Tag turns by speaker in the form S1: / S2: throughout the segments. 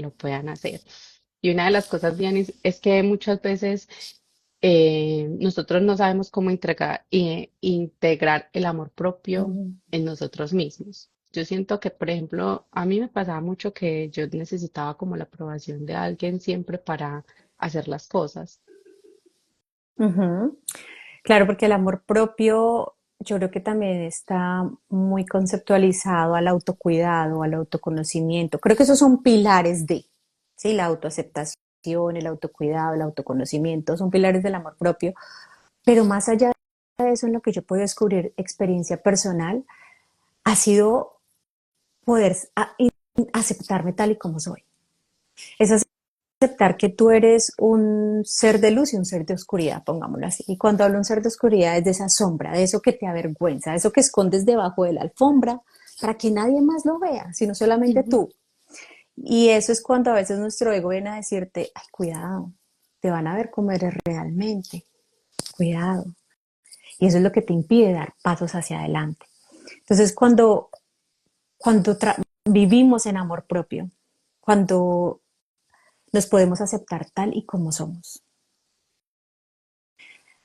S1: lo puedan hacer. Y una de las cosas bien es que muchas veces nosotros no sabemos cómo integrar el amor propio
S2: Ujú.
S1: en nosotros mismos. Yo siento que, por ejemplo, a mí me pasaba mucho que yo necesitaba como la aprobación de alguien siempre para hacer las cosas.
S2: Ujú. Claro, porque el amor propio yo creo que también está muy conceptualizado al autocuidado, al autoconocimiento. Creo que esos son pilares de, ¿sí? La autoaceptación, el autocuidado, el autoconocimiento, son pilares del amor propio. Pero más allá de eso, en lo que yo puedo descubrir experiencia personal, ha sido poder aceptarme tal y como soy. Es aceptar que tú eres un ser de luz y un ser de oscuridad, pongámoslo así. Y cuando hablo de un ser de oscuridad es de esa sombra, de eso que te avergüenza, de eso que escondes debajo de la alfombra para que nadie más lo vea, sino solamente
S1: Ujú.
S2: tú. Y eso es cuando a veces nuestro ego viene a decirte, ay, cuidado, te van a ver cómo eres realmente, cuidado. Y eso es lo que te impide dar pasos hacia adelante. Entonces, cuando vivimos en amor propio, cuando nos podemos aceptar tal y como somos,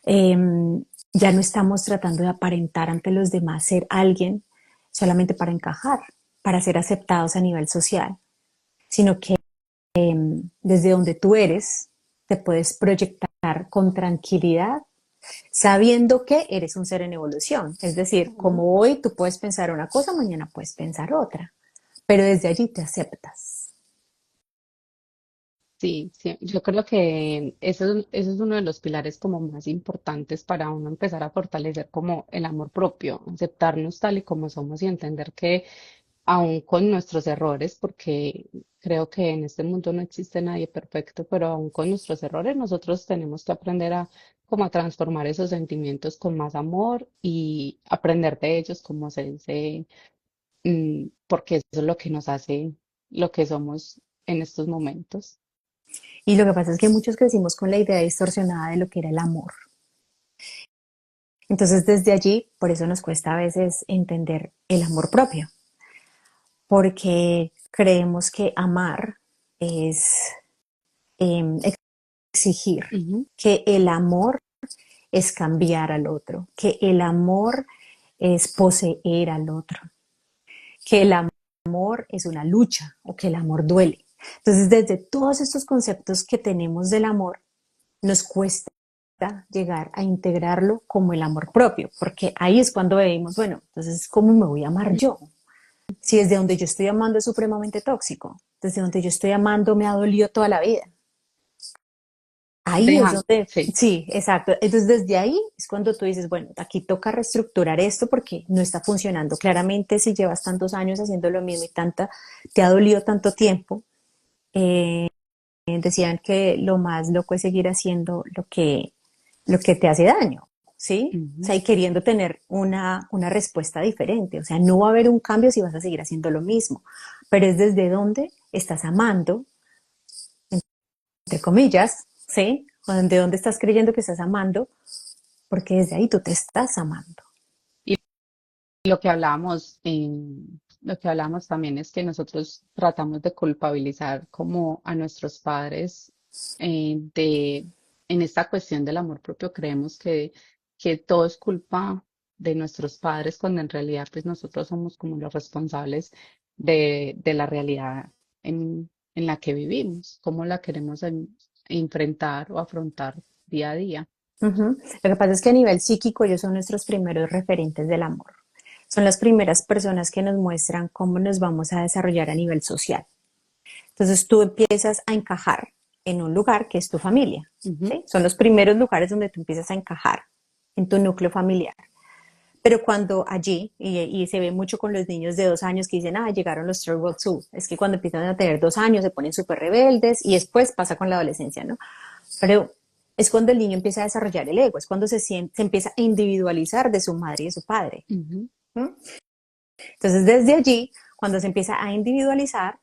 S2: eh, ya no estamos tratando de aparentar ante los demás ser alguien solamente para encajar, para ser aceptados a nivel social, sino que desde donde tú eres te puedes proyectar con tranquilidad, sabiendo que eres un ser en evolución. Es decir,
S1: Ujú.
S2: como hoy tú puedes pensar una cosa, mañana puedes pensar otra, pero desde allí te aceptas.
S1: Sí, sí, yo creo que eso es uno de los pilares como más importantes para uno empezar a fortalecer como el amor propio, aceptarnos tal y como somos y entender que aún con nuestros errores, porque creo que en este mundo no existe nadie perfecto, pero aún con nuestros errores nosotros tenemos que aprender a como a transformar esos sentimientos con más amor y aprender de ellos, como se dice, porque eso es lo que nos hace lo que somos en estos momentos.
S2: Y lo que pasa es que muchos crecimos con la idea distorsionada de lo que era el amor. Entonces, desde allí, por eso nos cuesta a veces entender el amor propio, porque creemos que amar es exigir,
S1: Ujú.
S2: que el amor es cambiar al otro, que el amor es poseer al otro, que el amor es una lucha o que el amor duele. Entonces, desde todos estos conceptos que tenemos del amor, nos cuesta llegar a integrarlo como el amor propio, porque ahí es cuando vemos, bueno, entonces, ¿cómo me voy a amar yo? Si desde donde yo estoy amando es supremamente tóxico, desde donde yo estoy amando me ha dolido toda la vida. Ahí es
S1: Deja,
S2: donde,
S1: sí.
S2: sí, exacto. Entonces, desde ahí es cuando tú dices, bueno, aquí toca reestructurar esto porque no está funcionando. Claramente, si llevas tantos años haciendo lo mismo y te ha dolido tanto tiempo, eh, decían que lo más loco es seguir haciendo lo que te hace daño, ¿sí? O
S1: Ujú.
S2: sea, y queriendo tener una respuesta diferente. O sea, no va a haber un cambio si vas a seguir haciendo lo mismo, pero es desde donde estás amando, entre comillas, ¿sí? O de dónde estás creyendo que estás amando, porque desde ahí tú te estás amando.
S1: Y lo que hablábamos, lo que hablábamos también es que nosotros tratamos de culpabilizar como a nuestros padres de, en esta cuestión del amor propio, creemos que todo es culpa de nuestros padres, cuando en realidad pues nosotros somos como los responsables de la realidad en la que vivimos, cómo la queremos enfrentar o afrontar día a día.
S2: Lo que pasa es que a nivel psíquico ellos son nuestros primeros referentes del amor. Son las primeras personas que nos muestran cómo nos vamos a desarrollar a nivel social. Entonces tú empiezas a encajar en un lugar que es tu familia,
S1: Ujú.
S2: ¿sí? Son los primeros lugares donde tú empiezas a encajar en tu núcleo familiar. Pero cuando allí, y se ve mucho con los niños de 2 años que dicen, ah, llegaron los Trouble 2, es que cuando empiezan a tener 2 años se ponen súper rebeldes y después pasa con la adolescencia, ¿no? Pero es cuando el niño empieza a desarrollar el ego, es cuando se empieza a individualizar de su madre y de su padre.
S1: Ujú.
S2: ¿No? Entonces, desde allí, cuando se empieza a individualizar,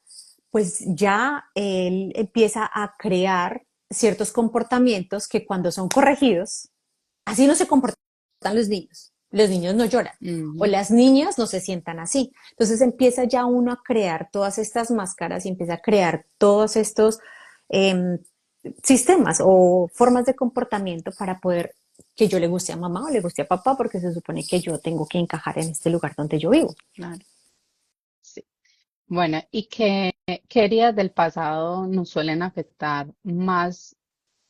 S2: pues ya él empieza a crear ciertos comportamientos que cuando son corregidos, así no se comportan los niños. los niños no lloran o
S1: Ujú.
S2: las niñas no se sientan así. Entonces empieza ya uno a crear todas estas máscaras y empieza a crear todos estos eh, sistemas o formas de comportamiento para poder que yo le guste a mamá o le guste a papá, porque se supone que yo tengo que encajar en este lugar donde yo vivo.
S1: Claro, sí. Bueno, ¿y qué heridas del pasado nos suelen afectar más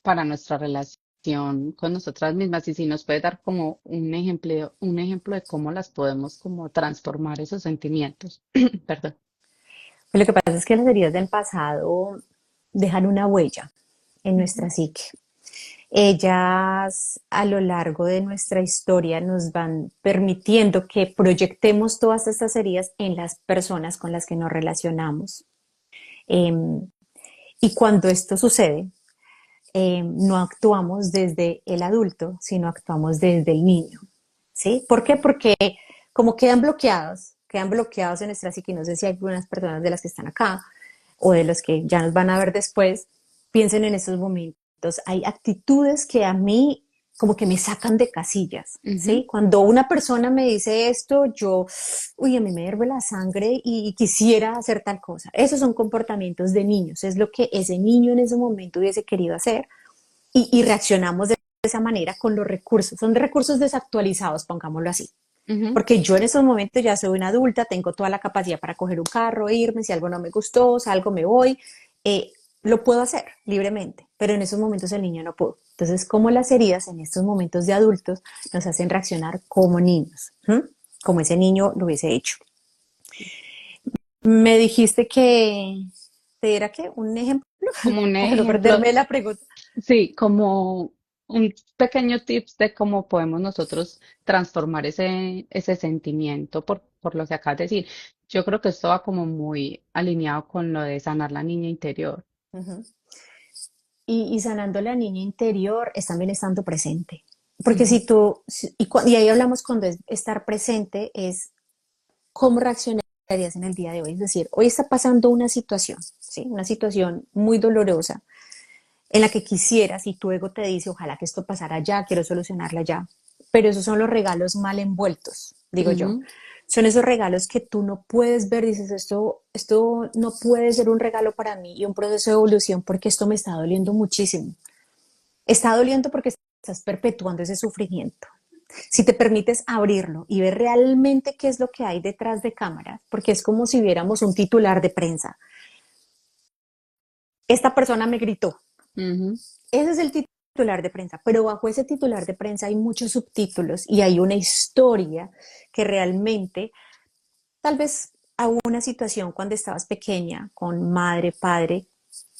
S1: para nuestra relación con nosotras mismas? Y si nos puede dar como un ejemplo de cómo las podemos como transformar esos sentimientos. Perdón.
S2: Lo que pasa es que las heridas del pasado dejan una huella en nuestra
S1: Ujú,
S2: psique. Ellas a lo largo de nuestra historia nos van permitiendo que proyectemos todas estas heridas en las personas con las que nos relacionamos. Eh, y cuando esto sucede, no actuamos desde el adulto, sino actuamos desde el niño. ¿Sí? ¿Por qué? Porque como quedan bloqueados en nuestra psique, no sé si hay algunas personas de las que están acá o de los que ya nos van a ver después, piensen en esos momentos. Hay actitudes que a mí como que me sacan de casillas,
S1: ujú,
S2: ¿sí? Cuando una persona me dice esto, yo, uy, a mí me hierve la sangre y quisiera hacer tal cosa. Esos son comportamientos de niños, es lo que ese niño en ese momento hubiese querido hacer y reaccionamos de esa manera con los recursos. Son recursos desactualizados, pongámoslo así.
S1: ujú.
S2: Porque yo en esos momentos ya soy una adulta, tengo toda la capacidad para coger un carro, irme, si algo no me gustó, salgo, me voy, eh, lo puedo hacer libremente, pero en esos momentos el niño no pudo. Entonces, como las heridas en estos momentos de adultos nos hacen reaccionar como niños, ¿m? Como ese niño lo hubiese hecho. Me dijiste que te era que un ejemplo
S1: Como un
S2: para no
S1: ejemplo,
S2: perderme la pregunta.
S1: sí, como un pequeño tips de cómo podemos nosotros transformar ese sentimiento por lo que acabas de decir. Yo creo que esto va como muy alineado con lo de sanar la niña interior.
S2: Uh -huh. Y sanando la niña interior es también estando presente. Porque
S1: Ujú,
S2: si tú, y ahí hablamos cuando es estar presente, es cómo reaccionarías en el día de hoy. Es decir, hoy está pasando una situación, ¿sí? Una situación muy dolorosa en la que quisieras y tu ego te dice, ojalá que esto pasara ya, quiero solucionarla ya. Pero esos son los regalos mal envueltos, digo yo.
S1: ujú,
S2: Son esos regalos que tú no puedes ver, dices, esto no puede ser un regalo para mí y un proceso de evolución porque esto me está doliendo muchísimo. Está doliendo porque estás perpetuando ese sufrimiento. Si te permites abrirlo y ver realmente qué es lo que hay detrás de cámaras, porque es como si viéramos un titular de prensa. Esta persona me gritó.
S1: ujú.
S2: Ese es el titular de prensa, pero bajo ese titular de prensa hay muchos subtítulos y hay una historia que realmente, tal vez a una situación cuando estabas pequeña, con madre, padre,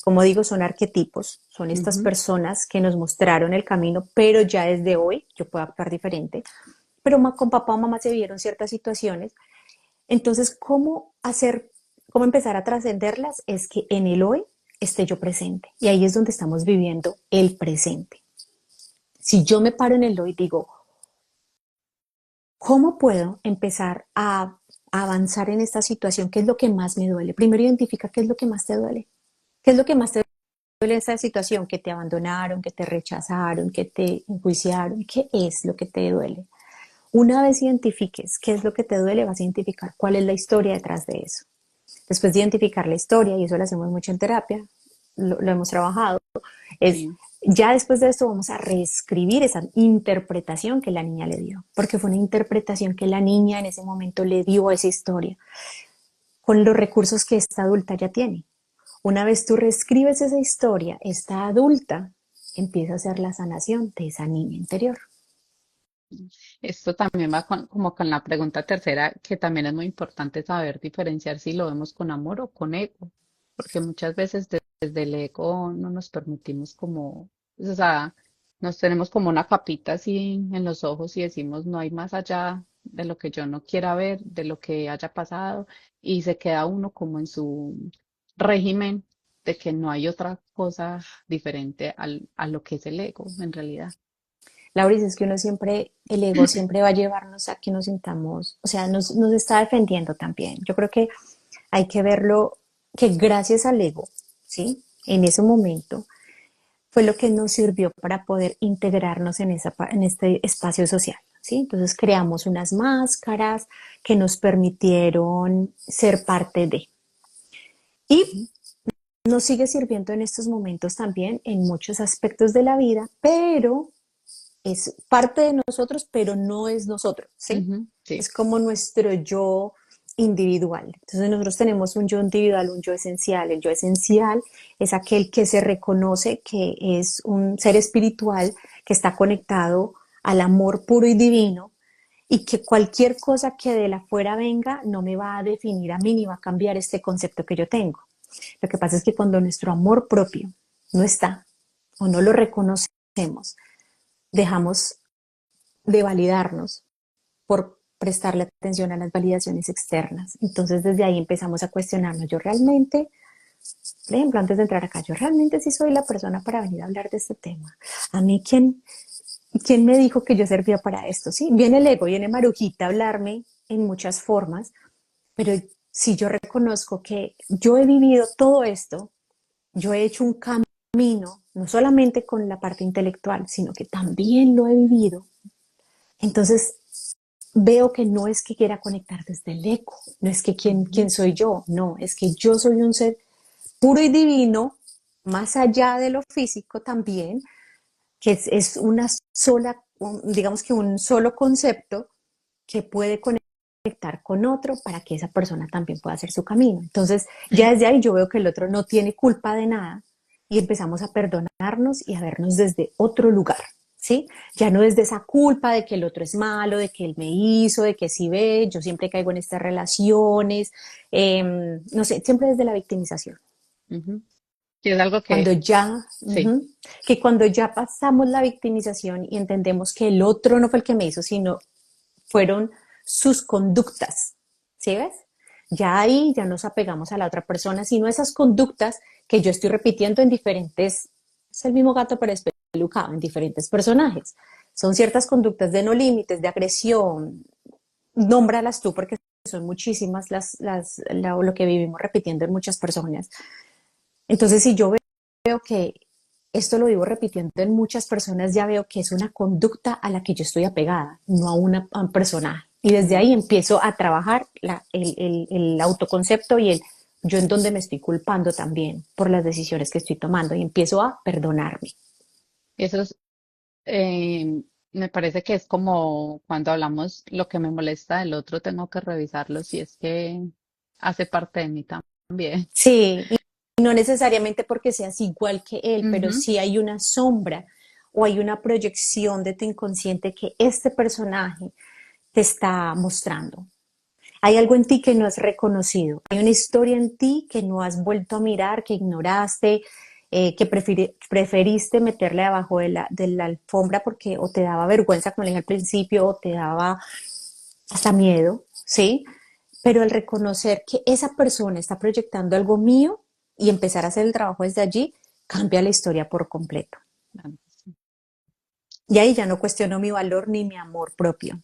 S2: como digo, son arquetipos, son estas
S1: Ujú.
S2: personas que nos mostraron el camino, pero ya desde hoy yo puedo actuar diferente. Pero con papá o mamá se vieron ciertas situaciones. Entonces, ¿cómo hacer, cómo empezar a trascenderlas? Es que en el hoy esté yo presente. Y ahí es donde estamos viviendo el presente. Si yo me paro en el hoy, digo, ¿cómo puedo empezar a avanzar en esta situación? ¿Qué es lo que más me duele? Primero identifica qué es lo que más te duele. ¿Qué es lo que más te duele esa situación? Que te abandonaron, que te rechazaron, que te enjuiciaron. ¿Qué es lo que te duele? Una vez identifiques qué es lo que te duele, vas a identificar cuál es la historia detrás de eso. Después de identificar la historia, y eso lo hacemos mucho en terapia, lo hemos trabajado, es
S1: Sí.
S2: ya después de esto vamos a reescribir esa interpretación que la niña le dio, porque fue una interpretación que la niña en ese momento le dio a esa historia, con los recursos que esta adulta ya tiene. Una vez tú reescribes esa historia, esta adulta empieza a hacer la sanación de esa niña interior.
S1: Esto también va como con la pregunta tercera, que también es muy importante saber diferenciar si lo vemos con amor o con ego, porque muchas veces desde el ego no nos permitimos como, o sea, nos tenemos como una capita así en los ojos y decimos no hay más allá de lo que yo no quiera ver, de lo que haya pasado, y se queda uno como en su régimen de que no hay otra cosa diferente a lo que es el ego en realidad.
S2: Lauris, es que uno siempre, el ego siempre va a llevarnos a que nos sintamos, o sea, nos está defendiendo también. Yo creo que hay que verlo que gracias al ego, ¿sí? En ese momento fue lo que nos sirvió para poder integrarnos en este espacio social. ¿sí? Entonces creamos unas máscaras que nos permitieron ser parte de. Y
S1: Ujú,
S2: nos sigue sirviendo en estos momentos también en muchos aspectos de la vida, pero es parte de nosotros, pero no es nosotros, ¿sí?
S1: ujú,
S2: Es
S1: sí.
S2: como nuestro yo individual. Entonces nosotros tenemos un yo individual, un yo esencial. El yo esencial es aquel que se reconoce que es un ser espiritual que está conectado al amor puro y divino y que cualquier cosa que de la afuera venga no me va a definir a mí ni va a cambiar este concepto que yo tengo. Lo que pasa es que cuando nuestro amor propio no está o no lo reconocemos, dejamos de validarnos por prestarle atención a las validaciones externas. Entonces desde ahí empezamos a cuestionarnos, yo realmente, por ejemplo, antes de entrar acá, yo realmente sí soy la persona para venir a hablar de este tema. A mí, ¿quién me dijo que yo servía para esto? Sí, viene el ego, viene Marujita a hablarme en muchas formas, pero si yo reconozco que yo he vivido todo esto, yo he hecho un camino, no solamente con la parte intelectual, sino que también lo he vivido, entonces veo que no es que quiera conectar desde el eco, no es que quién
S1: Ujú,
S2: soy yo, no, es que yo soy un ser puro y divino, más allá de lo físico también, que es una sola, digamos que un solo concepto que puede conectar con otro para que esa persona también pueda hacer su camino. Entonces, ya desde ahí yo veo que el otro no tiene culpa de nada y empezamos a perdonarnos y a vernos desde otro lugar, ¿sí? Ya no desde esa culpa de que el otro es malo, de que él me hizo, de que si ve, yo siempre caigo en estas relaciones, no sé, siempre desde la victimización.
S1: ujú. Sí, es algo
S2: Cuando
S1: que,
S2: ya,
S1: sí.
S2: que cuando ya pasamos la victimización y entendemos que el otro no fue el que me hizo, sino fueron sus conductas, ¿sí ves? Ya ahí ya nos apegamos a la otra persona, sino esas conductas que yo estoy repitiendo en diferentes, es el mismo gato pero espelucado, en diferentes personajes. Son ciertas conductas de no límites, de agresión, nómbralas tú porque son muchísimas lo que vivimos repitiendo en muchas personas. Entonces, si yo veo que esto lo vivo repitiendo en muchas personas, ya veo que es una conducta a la que yo estoy apegada, no a un personaje. Y desde ahí
S1: Ujú.
S2: empiezo a trabajar el autoconcepto y el yo en donde me estoy culpando también por las decisiones que estoy tomando y empiezo a perdonarme.
S1: Eso es, me parece que es como cuando hablamos lo que me molesta del otro, tengo que revisarlo si es que hace parte de mí también.
S2: Sí, y no necesariamente porque seas igual que él, pero
S1: Ujú,
S2: sí hay una sombra o hay una proyección de tu inconsciente que este personaje te está mostrando. Hay algo en ti que no has reconocido, hay una historia en ti que no has vuelto a mirar, que ignoraste, que preferiste meterle abajo de la alfombra porque o te daba vergüenza, como le dije al principio, o te daba hasta miedo, ¿sí? Pero el reconocer que esa persona está proyectando algo mío y empezar a hacer el trabajo desde allí, cambia la historia por completo.
S1: claro que sí.
S2: Y ahí ya no cuestiono mi valor ni mi amor propio.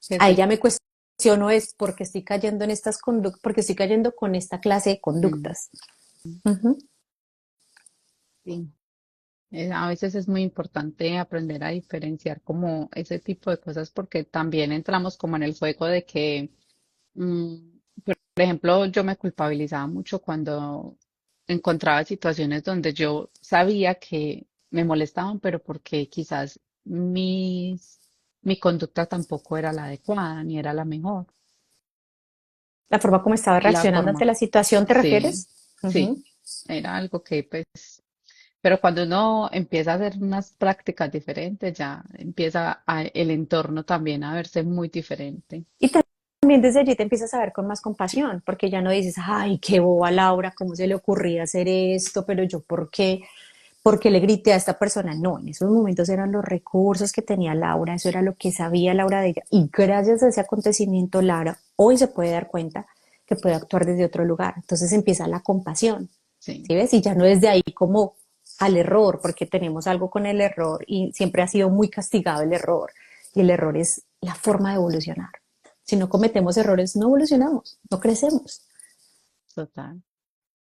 S1: Que
S2: A
S1: sí.
S2: ella me cuestiono es porque estoy cayendo en estas conductas, porque estoy cayendo con esta clase de
S1: Mm,
S2: conductas. Ujú.
S1: sí. A veces es muy importante aprender a diferenciar como ese tipo de cosas porque también entramos como en el juego de que, mm, por ejemplo, yo me culpabilizaba mucho cuando encontraba situaciones donde yo sabía que me molestaban, pero porque quizás mi conducta tampoco era la adecuada ni era la mejor.
S2: La forma como estaba
S1: La
S2: reaccionando ante
S1: forma,
S2: la situación, ¿te
S1: sí,
S2: refieres?
S1: sí,
S2: Ujú.
S1: era algo que pues, pero cuando uno empieza a hacer unas prácticas diferentes, ya empieza el entorno también a verse muy diferente.
S2: Y también desde allí te empiezas a ver con más compasión, porque ya no dices, ay, qué boba Laura, ¿cómo se le ocurría hacer esto? Pero yo, ¿por qué? Porque le grité a esta persona. No, en esos momentos eran los recursos que tenía Laura, eso era lo que sabía Laura de ella. Y gracias a ese acontecimiento, Laura hoy se puede dar cuenta que puede actuar desde otro lugar. Entonces empieza la compasión,
S1: Sí,
S2: ¿sí ves? Y ya no es de ahí como al error, porque tenemos algo con el error y siempre ha sido muy castigado el error. Y el error es la forma de evolucionar. Si no cometemos errores, no evolucionamos, no crecemos.
S1: total.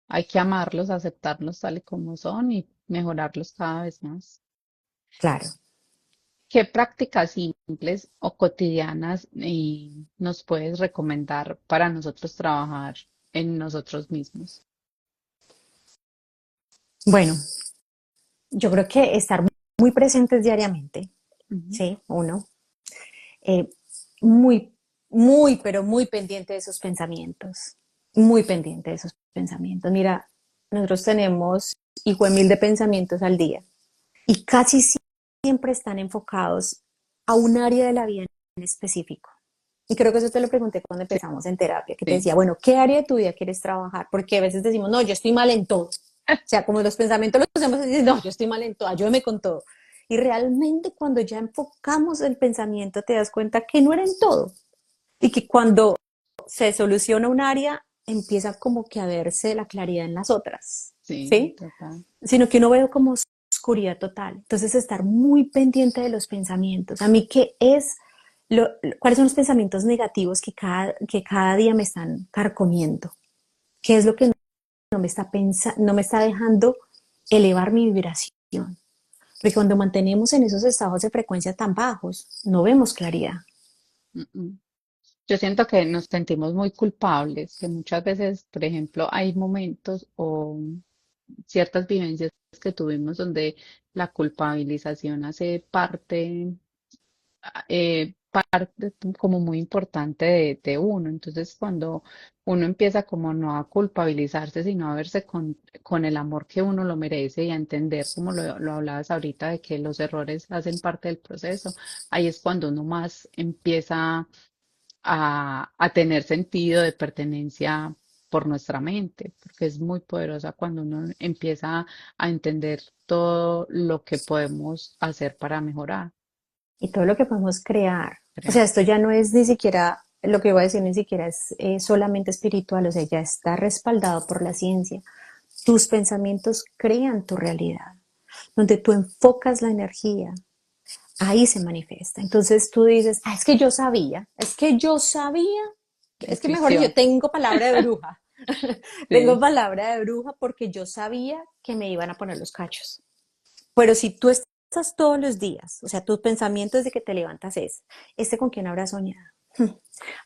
S1: Hay que amarlos, aceptarlos tal y como son y mejorarlos cada vez más.
S2: Claro.
S1: ¿Qué prácticas sí simples o cotidianas y nos puedes recomendar para nosotros trabajar en nosotros mismos?
S2: Bueno, yo creo que estar muy presentes diariamente,
S1: Ujú.
S2: ¿sí? Uno, eh, muy, muy, pero muy pendiente de sus pensamientos, muy pendiente de sus pensamientos. Mira, nosotros tenemos hijo de mil de pensamientos al día y casi siempre están enfocados a un área de la vida en específico. Y creo que eso te lo pregunté cuando
S1: Sí,
S2: empezamos en terapia, que te
S1: sí,
S2: decía, bueno, ¿qué área de tu vida quieres trabajar? Porque a veces decimos, no, yo estoy mal en todo. O sea, como los pensamientos los hacemos y no, yo estoy mal en todo, ayúdame con todo. Y realmente cuando ya enfocamos el pensamiento te das cuenta que no era en todo. Y que cuando se soluciona un área, empieza como que a verse la claridad en las otras.
S1: sí,
S2: ¿Sí?
S1: total.
S2: Sino que uno ve como oscuridad total. Entonces, estar muy pendiente de los pensamientos. A mí, ¿qué es cuáles son los pensamientos negativos que cada día me están carcomiendo? ¿Qué es lo que no me está dejando elevar mi vibración? Porque cuando mantenemos en esos estados de frecuencia tan bajos, no vemos claridad.
S1: Mm, mm. Yo siento que nos sentimos muy culpables, que muchas veces, por ejemplo, hay momentos o ciertas vivencias que tuvimos donde la culpabilización hace parte como muy importante de uno. Entonces, cuando uno empieza como no a culpabilizarse, sino a verse con el amor que uno lo merece y a entender, como lo hablabas ahorita, de que los errores hacen parte del proceso, ahí es cuando uno más empieza a tener sentido de pertenencia por nuestra mente, porque es muy poderosa cuando uno empieza a entender todo lo que podemos hacer para mejorar.
S2: Y todo lo que podemos crear. O
S1: Creo.
S2: sea, esto ya no es ni siquiera, lo que voy a decir ni siquiera es solamente espiritual, o sea, ya está respaldado por la ciencia. Tus pensamientos crean tu realidad. Donde tú enfocas la energía, ahí se manifiesta. Entonces tú dices, ah, es que mejor yo
S1: Intuición.
S2: tengo palabra de bruja. Tengo
S1: Sí.
S2: palabra de bruja porque yo sabía que me iban a poner los cachos. Pero si tú estás todos los días, o sea, tus pensamientos de que te levantas es, ¿este con quién habrá soñado?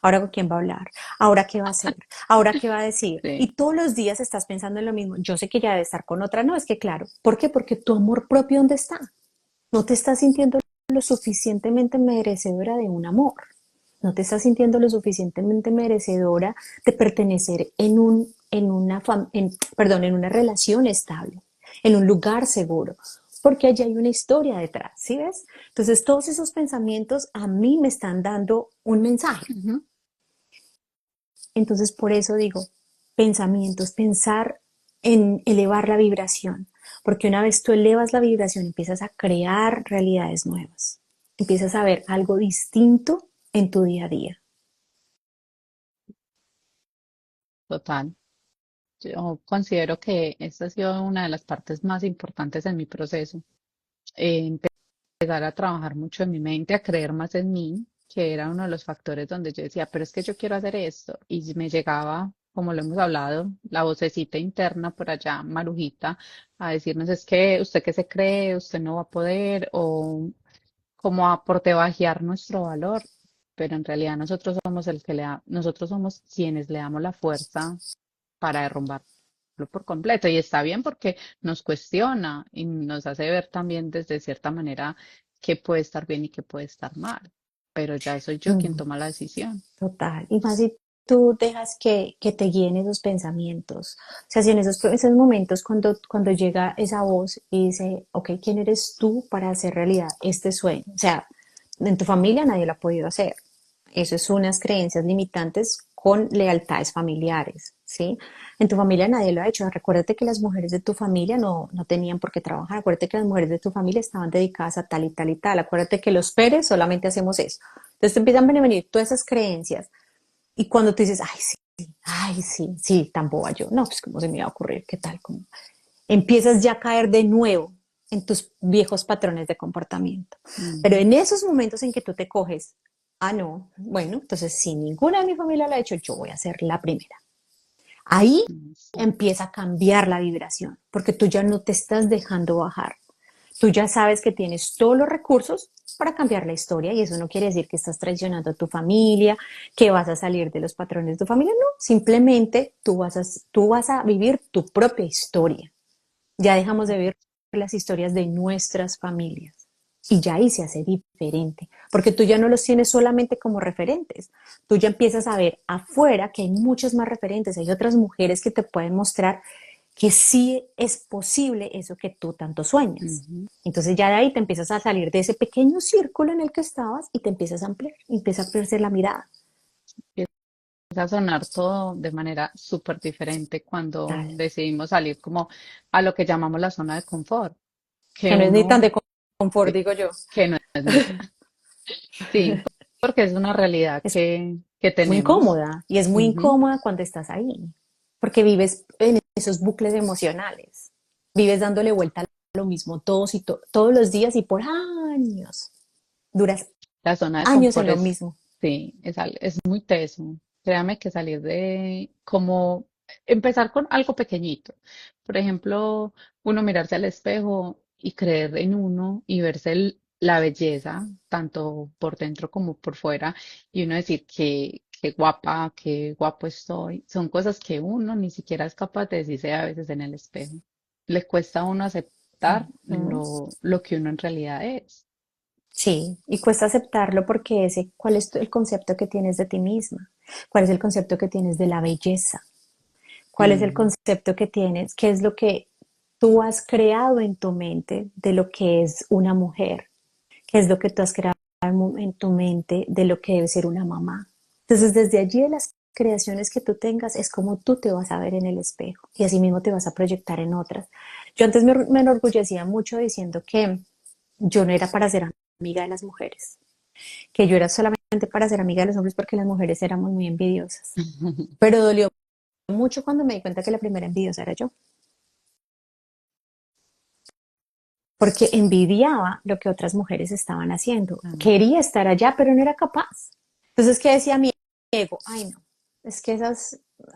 S2: Ahora con quién va a hablar, ahora qué va a hacer, ahora qué va a decir.
S1: Sí.
S2: Y todos los días estás pensando en lo mismo. Yo sé que ya debe estar con otra, no, es que claro. ¿Por qué? Porque tu amor propio, ¿dónde está? No te estás sintiendo lo suficientemente merecedora de un amor. No te estás sintiendo lo suficientemente merecedora de pertenecer en una relación estable, en un lugar seguro, porque allí hay una historia detrás, ¿sí ves? Entonces todos esos pensamientos a mí me están dando un mensaje.
S1: Ujú.
S2: Entonces por eso digo, pensamientos, pensar en elevar la vibración, porque una vez tú elevas la vibración empiezas a crear realidades nuevas, empiezas a ver algo distinto en tu día a día.
S1: Total. Yo considero que esta ha sido una de las partes más importantes en mi proceso. Empezar a trabajar mucho en mi mente, a creer más en mí, que era uno de los factores donde yo decía, pero es que yo quiero hacer esto. Y me llegaba, como lo hemos hablado, la vocecita interna por allá, Marujita, a decirnos, es que usted qué se cree, usted no va a poder, o como a por debajear nuestro valor. Pero en realidad nosotros somos nosotros somos quienes le damos la fuerza para derrumbarlo por completo. Y está bien porque nos cuestiona y nos hace ver también desde cierta manera qué puede estar bien y qué puede estar mal. Pero ya soy yo quien
S2: Mm,
S1: toma la decisión.
S2: total. Y más si tú dejas que te guíen esos pensamientos. O sea, si en esos momentos cuando llega esa voz y dice, ok, ¿quién eres tú para hacer realidad este sueño? O sea, en tu familia nadie lo ha podido hacer. Eso es unas creencias limitantes con lealtades familiares, ¿sí? En tu familia nadie lo ha hecho. Recuérdate que las mujeres de tu familia no tenían por qué trabajar. Acuérdate que las mujeres de tu familia estaban dedicadas a tal y tal y tal. Acuérdate que los Pérez solamente hacemos eso. Entonces te empiezan a venir todas esas creencias y cuando tú dices, ay, sí, sí, tan boba yo, no, pues cómo se me iba a ocurrir, qué tal, como empiezas ya a caer de nuevo en tus viejos patrones de comportamiento. Pero
S1: Ujú.
S2: en esos momentos en que tú te coges, ah, no, bueno, entonces si ninguna de mi familia lo ha hecho, yo voy a ser la primera. Ahí
S1: Sí.
S2: empieza a cambiar la vibración, porque tú ya no te estás dejando bajar. Tú ya sabes que tienes todos los recursos para cambiar la historia y eso no quiere decir que estás traicionando a tu familia, que vas a salir de los patrones de tu familia, no, simplemente tú vas a vivir tu propia historia. Ya dejamos de vivir las historias de nuestras familias y ya ahí se hace diferente, porque tú ya no los tienes solamente como referentes, tú ya empiezas a ver afuera que hay muchos más referentes, hay otras mujeres que te pueden mostrar que sí es posible eso que tú tanto sueñas.
S1: Ujú.
S2: Entonces ya de ahí te empiezas a salir de ese pequeño círculo en el que estabas y te empiezas a ampliar, empieza a crecer la mirada.
S1: Empieza a sonar todo de manera súper diferente cuando
S2: Tal.
S1: decidimos salir como a lo que llamamos la zona de confort, que
S2: Que no es ni tan
S1: uno,
S2: de confort,
S1: eh,
S2: digo yo.
S1: que no es ni, sí, porque es una realidad
S2: Es
S1: que
S2: muy
S1: tenemos.
S2: incómoda y es muy
S1: Ujú.
S2: incómoda cuando estás ahí, porque vives en esos bucles emocionales, vives dándole vuelta a lo mismo todos los días y por años, duras
S1: La zona de
S2: años en
S1: confort
S2: lo
S1: es,
S2: mismo.
S1: sí, es muy teso. Créame que salir de, como, empezar con algo pequeñito. Por ejemplo, uno mirarse al espejo y creer en uno y verse la belleza, tanto por dentro como por fuera, y uno decir qué guapa, qué guapo estoy. Son cosas que uno ni siquiera es capaz de decirse a veces en el espejo. Le cuesta a uno aceptar
S2: Ujú.
S1: lo que uno en realidad es.
S2: Sí, y cuesta aceptarlo porque ¿cuál es el concepto que tienes de ti misma? ¿Cuál es el concepto que tienes de la belleza? ¿Cuál es el
S1: Sí.
S2: concepto que tienes? ¿Qué es lo que tú has creado en tu mente de lo que es una mujer? ¿Qué es lo que tú has creado en tu mente de lo que debe ser una mamá? Entonces, desde allí de las creaciones que tú tengas es como tú te vas a ver en el espejo y así mismo te vas a proyectar en otras. Yo antes me enorgullecía mucho diciendo que yo no era para ser amiga de las mujeres, que yo era solamente para ser amiga de los hombres porque las mujeres éramos muy envidiosas. Pero dolió mucho cuando me di cuenta que la primera envidiosa era yo, porque envidiaba lo que otras mujeres estaban haciendo. Quería estar allá, pero no era capaz. Entonces, ¿qué decía mi ego? Ay, no, es que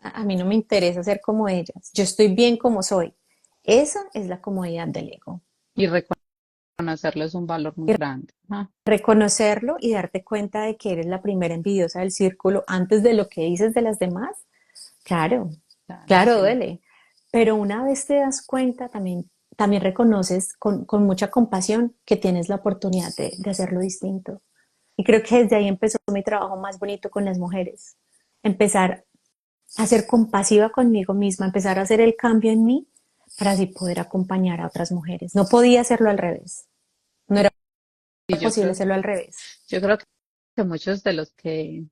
S2: a mí no me interesa ser como ellas. Yo estoy bien como soy. Esa es la comodidad del ego.
S1: Y reconocerlo es un valor muy
S2: Y
S1: grande. Ah,
S2: reconocerlo y darte cuenta de que eres la primera envidiosa del círculo antes de lo que dices de las demás. Claro,
S1: claro,
S2: claro,
S1: sí.
S2: duele. Pero una vez te das cuenta, también reconoces con mucha compasión que tienes la oportunidad de hacerlo distinto. Y creo que desde ahí empezó mi trabajo más bonito con las mujeres. Empezar a ser compasiva conmigo misma, empezar a hacer el cambio en mí para así poder acompañar a otras mujeres. No podía hacerlo al revés. No era
S1: Y
S2: posible hacerlo al revés.
S1: yo creo que muchos de los que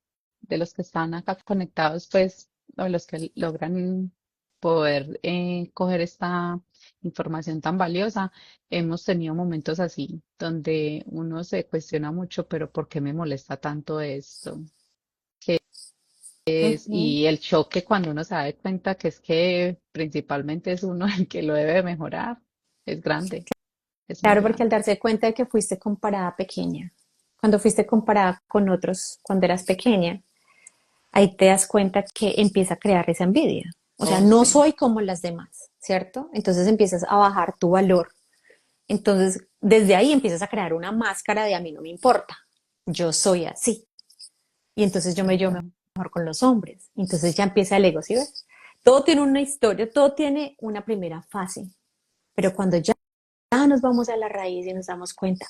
S1: están acá conectados, pues, o los que logran poder coger esta información tan valiosa, hemos tenido momentos así, donde uno se cuestiona mucho, pero ¿por qué me molesta tanto esto?
S2: Ujú.
S1: Y el choque cuando uno se da cuenta que es que principalmente es uno el que lo debe mejorar, es grande, es muy
S2: Claro, porque al
S1: grande.
S2: darse cuenta de que fuiste comparada pequeña, cuando fuiste comparada con otros cuando eras pequeña, ahí te das cuenta que empieza a crear esa envidia. O sea,
S1: Oh,
S2: no
S1: sí.
S2: soy como las demás, ¿cierto? Entonces empiezas a bajar tu valor. Entonces, desde ahí empiezas a crear una máscara de a mí no me importa, yo soy así. Y entonces yo me llevo
S1: Total.
S2: mejor con los hombres. Entonces ya empieza el ego, ¿sí ves? Todo tiene una historia, todo tiene una primera fase, pero cuando ya nos vamos a la raíz y nos damos cuenta,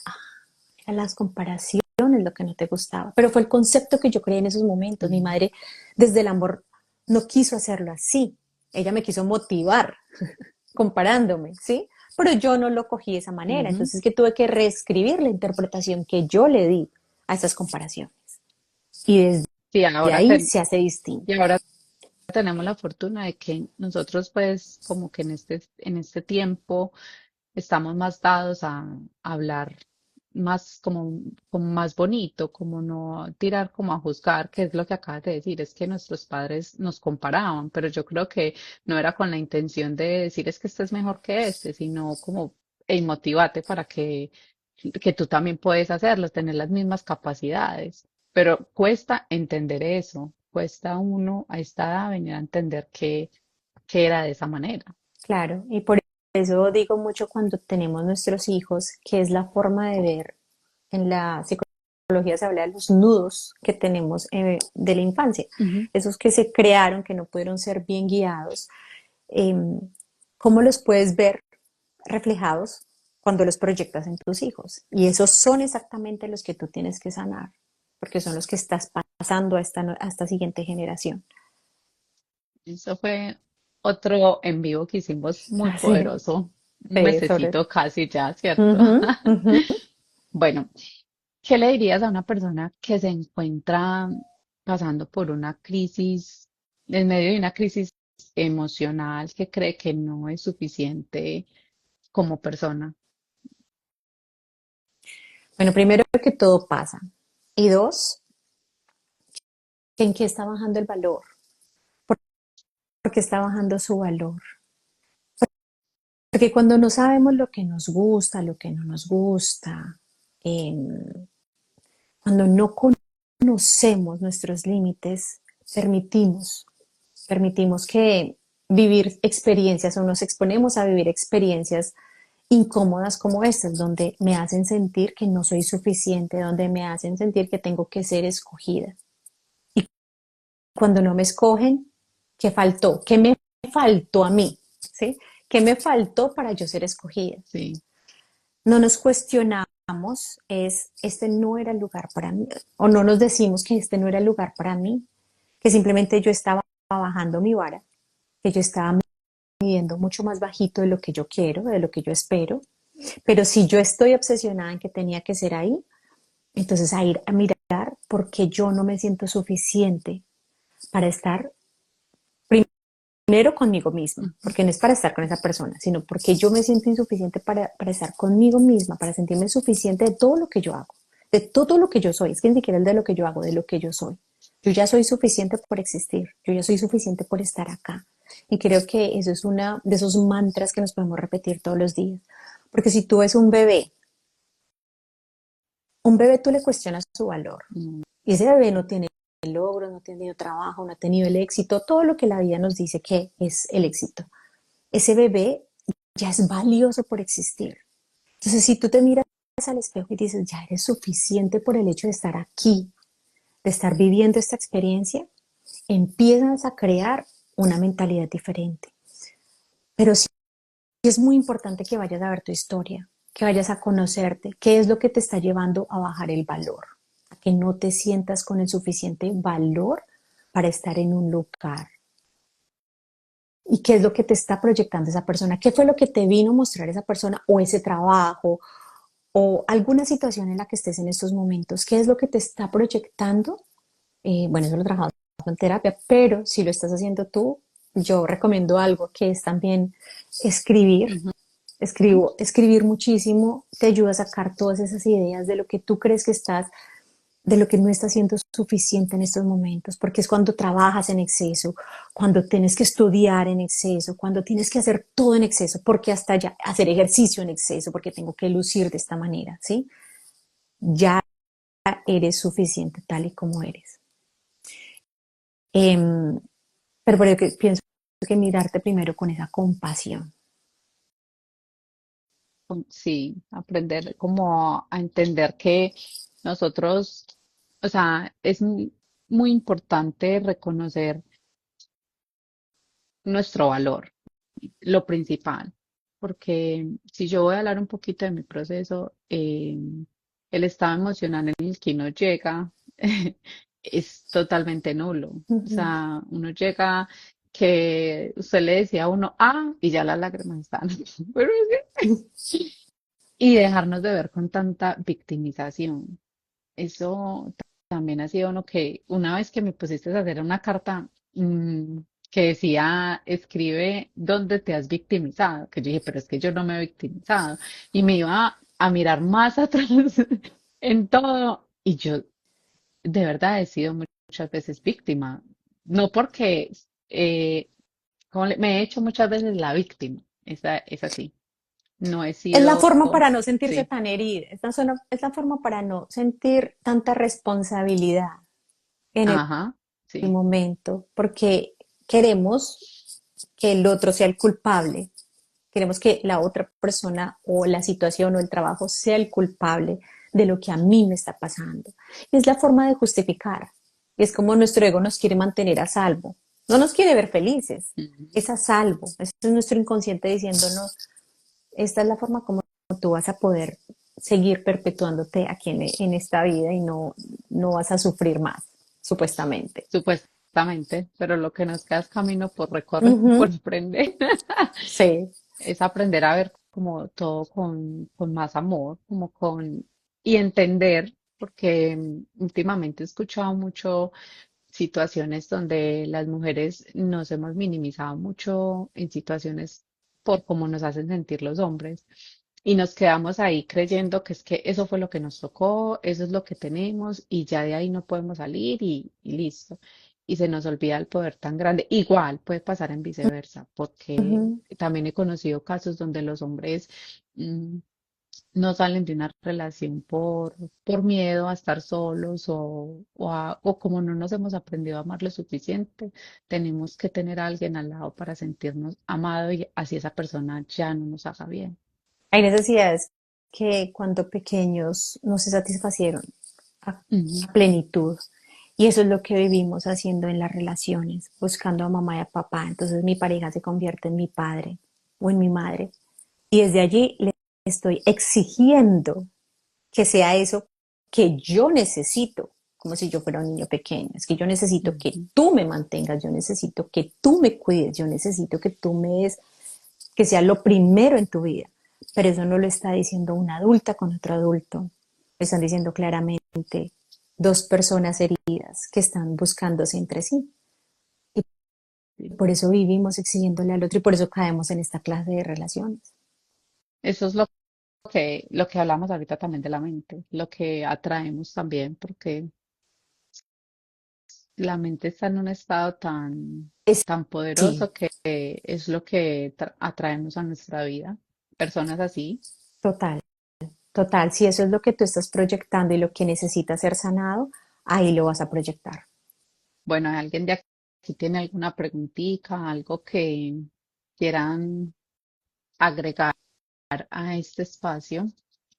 S2: eran las comparaciones lo que no te gustaba, pero fue el concepto que yo creé en esos momentos. Mi
S1: Mm.
S2: madre, desde el amor, no quiso hacerlo así. Ella me quiso motivar comparándome, ¿sí? Pero yo no lo cogí de esa manera.
S1: Ujú.
S2: Entonces que tuve que reescribir la interpretación que yo le di a esas comparaciones. Y desde
S1: Sí,
S2: ahí se hace distinto.
S1: y ahora tenemos la fortuna de que nosotros, pues, como que en este tiempo estamos más dados a hablar más como más bonito, como no tirar como a juzgar, que es lo que acabas de decir, es que nuestros padres nos comparaban, pero yo creo que no era con la intención de decir es que este es mejor que este, sino como motivarte para que tú también puedes hacerlo, tener las mismas capacidades. Pero cuesta entender eso, cuesta uno a esta edad venir a entender que era de esa manera.
S2: Claro, y por eso digo mucho cuando tenemos nuestros hijos, que es la forma de ver. En la psicología se habla de los nudos que tenemos de la infancia,
S1: Ujú.
S2: esos que se crearon, que no pudieron ser bien guiados. eh, ¿Cómo los puedes ver reflejados cuando los proyectas en tus hijos? Y esos son exactamente los que tú tienes que sanar, porque son los que estás pasando a a esta siguiente generación.
S1: Eso fue otro en vivo que hicimos muy
S2: Así,
S1: poderoso, un
S2: sí, sobre.
S1: mesecito casi ya, ¿cierto?
S2: Ujú, ujú.
S1: Bueno, ¿qué le dirías a una persona que se encuentra pasando por una crisis, en medio de una crisis emocional, que cree que no es suficiente como persona?
S2: Bueno, primero que todo pasa. Y dos, que en qué está bajando el valor, porque está bajando su valor. Porque cuando no sabemos lo que nos gusta, lo que no nos gusta, em, cuando no conocemos nuestros límites, permitimos, permitimos que vivir experiencias o nos exponemos a vivir experiencias incómodas como estas, donde me hacen sentir que no soy suficiente, donde me hacen sentir que tengo que ser escogida. Cuando no me escogen, ¿qué faltó? ¿Qué me faltó a mí? ¿Sí? ¿Qué me faltó para yo ser escogida?
S1: Sí,
S2: No nos cuestionamos, este no era el lugar para mí, o no nos decimos que este no era el lugar para mí, que simplemente yo estaba bajando mi vara, que yo estaba midiendo mucho más bajito de lo que yo quiero, de lo que yo espero, pero si yo estoy obsesionada en que tenía que ser ahí, entonces a ir a mirar por qué yo no me siento suficiente para estar primero conmigo misma,
S1: ujú,
S2: porque no es para estar con esa persona, sino porque yo me siento insuficiente para estar conmigo misma, para sentirme suficiente de todo lo que yo hago, de todo lo que yo soy. Es que ni siquiera es de lo que yo hago, de lo que yo soy. Yo ya soy suficiente por existir, yo ya soy suficiente por estar acá. Y creo que eso es una de esos mantras que nos podemos repetir todos los días. Porque si tú ves un bebé tú le cuestionas su valor.
S1: mm,
S2: Y ese bebé no tiene logros, no ha tenido trabajo, no ha tenido el éxito, todo lo que la vida nos dice que es el éxito. Ese bebé ya es valioso por existir. Entonces, si tú te miras al espejo y dices, ya eres suficiente por el hecho de estar aquí, de estar viviendo esta experiencia, empiezas a crear una mentalidad diferente. Pero sí es muy importante que vayas a ver tu historia, que vayas a conocerte, qué es lo que te está llevando a bajar el valor, a que no te sientas con el suficiente valor para estar en un lugar. ¿Y qué es lo que te está proyectando esa persona? ¿Qué fue lo que te vino a mostrar esa persona o ese trabajo o alguna situación en la que estés en estos momentos? ¿Qué es lo que te está proyectando? Bueno, eso lo trabajamos en terapia, pero si lo estás haciendo tú, yo recomiendo algo que es también escribir.
S1: ujú.
S2: Escribir muchísimo te ayuda a sacar todas esas ideas de lo que tú crees que estás, de lo que no está siendo suficiente en estos momentos, porque es cuando trabajas en exceso, cuando tienes que estudiar en exceso, cuando tienes que hacer todo en exceso, porque hasta ya hacer ejercicio en exceso, porque tengo que lucir de esta manera, ¿sí? Ya eres suficiente tal y como eres. Em, pero por eso que pienso que mirarte primero con esa compasión.
S1: Sí, aprender como a entender que nosotros, o sea, es muy importante reconocer nuestro valor, lo principal, porque si yo voy a hablar un poquito de mi proceso, el estado emocional en el que uno llega es totalmente nulo. O
S2: Ujú.
S1: sea, uno llega que usted le decía a uno, ah, y ya las lágrimas están. Pero y dejarnos de ver con tanta victimización. Eso también ha sido uno que una vez que me pusiste a hacer una carta que decía, escribe dónde te has victimizado, que yo dije, pero es que yo no me he victimizado. Y me iba a mirar más atrás en todo. Y yo de verdad he sido muchas veces víctima. No porque me he hecho muchas veces la víctima. Esa es así. No he
S2: Es la
S1: sido,
S2: forma para no sentirse
S1: sí,
S2: tan herida, es la forma para no sentir tanta responsabilidad en el
S1: ajá, sí.
S2: momento, porque queremos que el otro sea el culpable, Queremos que la otra persona o la situación o el trabajo sea el culpable de lo que a mí me está pasando. Y es la forma de justificar. Es como nuestro ego nos quiere mantener a salvo. No nos quiere ver felices,
S1: Ujú.
S2: es a salvo. Ese es nuestro inconsciente diciéndonos, esta es la forma como tú vas a poder seguir perpetuándote aquí en esta vida y no vas a sufrir más, supuestamente.
S1: Supuestamente, pero lo que nos queda es camino por recorrer, por
S2: Ujú.
S1: aprender.
S2: Sí,
S1: Es aprender a ver como todo con más amor, y entender, porque últimamente he escuchado mucho situaciones donde las mujeres nos hemos minimizado mucho en situaciones por cómo nos hacen sentir los hombres. Y nos quedamos ahí creyendo que es que eso fue lo que nos tocó, eso es lo que tenemos y ya de ahí no podemos salir y listo. Y se nos olvida el poder tan grande. Igual puede pasar en viceversa, porque
S2: ujú.
S1: también he conocido casos donde los hombres mm, no salen de una relación por miedo a estar solos o como no nos hemos aprendido a amar lo suficiente, tenemos que tener a alguien al lado para sentirnos amados y así esa persona ya no nos haga bien.
S2: Hay necesidades que cuando pequeños no se satisfacieron
S1: Ujú.
S2: a plenitud. Y eso es lo que vivimos haciendo en las relaciones, buscando a mamá y a papá. Entonces mi pareja se convierte en mi padre o en mi madre. Y desde allí le estoy exigiendo que sea eso que yo necesito, como si yo fuera un niño pequeño. Es que yo necesito que
S1: Ujú.
S2: tú me mantengas, yo necesito que tú me cuides, yo necesito que tú me des, que sea lo primero en tu vida. Pero eso no lo está diciendo una adulta con otro adulto. Lo están diciendo claramente dos personas heridas que están buscándose entre sí. Y
S1: Sí.
S2: por eso vivimos exigiéndole al otro y por eso caemos en esta clase de relaciones.
S1: Eso es lo que hablamos ahorita también de la mente, lo que atraemos también, porque la mente está en un estado
S2: Es,
S1: tan
S2: sí,
S1: poderoso que es lo que atraemos a nuestra vida. Personas así.
S2: total, total. Si eso es lo que tú estás proyectando y lo que necesita ser sanado, ahí lo vas a proyectar.
S1: Bueno, ¿alguien de aquí tiene alguna preguntita, algo que quieran agregar a este espacio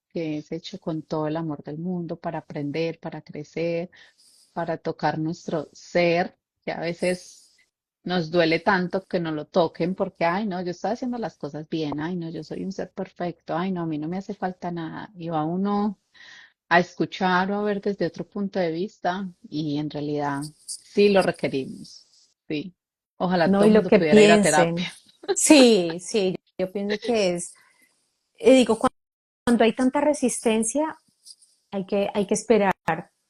S1: que es hecho con todo el amor del mundo para aprender, para crecer, para tocar nuestro ser, que a veces nos duele tanto que no lo toquen porque, ay, no, yo estoy haciendo las cosas bien, ay, no, yo soy un ser perfecto, ay, no, a mí no me hace falta nada. Y va uno a escuchar o a ver desde otro punto de vista y en realidad sí lo requerimos, sí. Ojalá
S2: ¿No?
S1: todo
S2: Y
S1: el
S2: lo
S1: mundo
S2: que
S1: pudiera ir a
S2: piensen.
S1: terapia.
S2: Sí, sí, yo pienso que es, digo, cuando hay tanta resistencia, hay que esperar,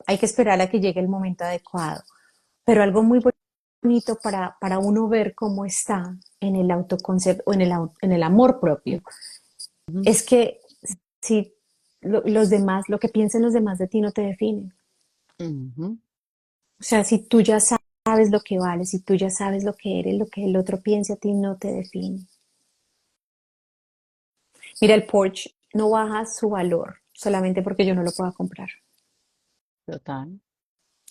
S2: hay que esperar a que llegue el momento adecuado. Pero algo muy bonito para uno ver cómo está en el autoconcepto o en el amor propio,
S1: Ujú.
S2: es que si los demás, lo que piensen los demás de ti no te define.
S1: Ujú.
S2: O sea, si tú ya sabes lo que vales, si tú ya sabes lo que eres, lo que el otro piensa a ti no te define. Mira, el Porsche no baja su valor solamente porque yo no lo pueda comprar.
S1: Total.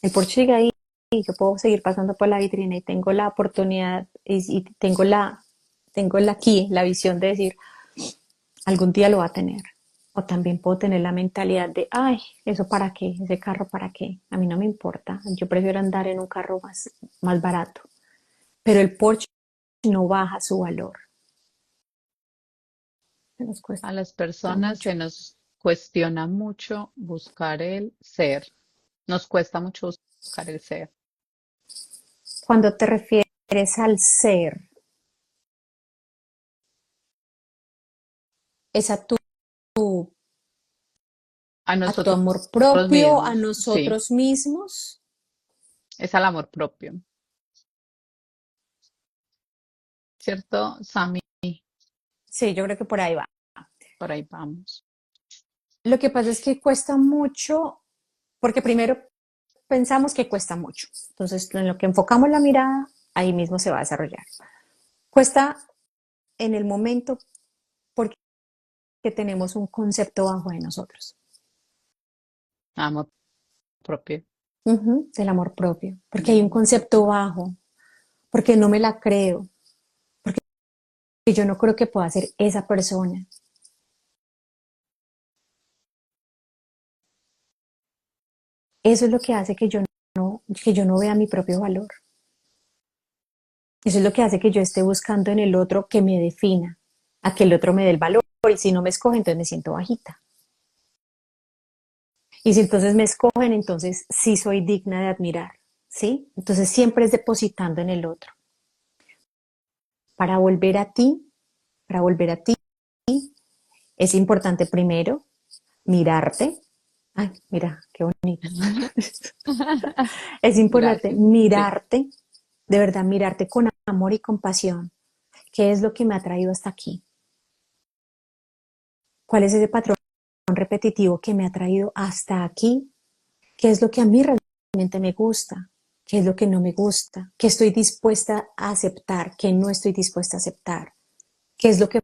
S2: El Porsche sigue ahí y yo puedo seguir pasando por la vitrina y tengo la oportunidad y tengo la aquí, la visión de decir, algún día lo va a tener. O también puedo tener la mentalidad de, ay, ¿eso para qué? ¿Ese carro para qué? A mí no me importa. Yo prefiero andar en un carro más barato. Pero el Porsche no baja su valor. Nos cuesta
S1: A las personas
S2: mucho.
S1: se nos cuestiona mucho buscar el ser. Nos cuesta mucho buscar el ser.
S2: Cuando te refieres al ser, es
S1: A
S2: a tu
S1: nosotros
S2: amor propio, a
S1: mismos, sí,
S2: nosotros mismos.
S1: es al amor propio, ¿cierto, Sami?
S2: Sí, yo creo que por ahí va.
S1: Por ahí vamos.
S2: Lo que pasa es que cuesta mucho, porque primero pensamos que cuesta mucho. Entonces, en lo que enfocamos la mirada, ahí mismo se va a desarrollar. Cuesta en el momento porque tenemos un concepto bajo de nosotros,
S1: Amor propio.
S2: del amor propio, porque
S1: Del
S2: hay un
S1: amor
S2: concepto
S1: propio.
S2: bajo, porque no me la creo, que yo no creo que pueda ser esa persona. Eso es lo que hace que yo no vea mi propio valor. Eso es lo que hace que yo esté buscando en el otro que me defina, a que el otro me dé el valor. Y si no me escoge, entonces me siento bajita. Y si entonces me escogen, entonces sí soy digna de admirar, ¿sí? Entonces siempre es depositando en el otro. Para volver a ti, para volver a ti, es importante primero mirarte. Ay, mira, qué bonito. Es importante
S1: Gracias. Sí.
S2: mirarte, de verdad, mirarte con amor y compasión. ¿Qué es lo que me ha traído hasta aquí? ¿Cuál es ese patrón repetitivo que me ha traído hasta aquí? ¿Qué es lo que a mí realmente me gusta? ¿Qué es lo que no me gusta? ¿Qué estoy dispuesta a aceptar? ¿Qué no estoy dispuesta a aceptar? ¿Qué es lo que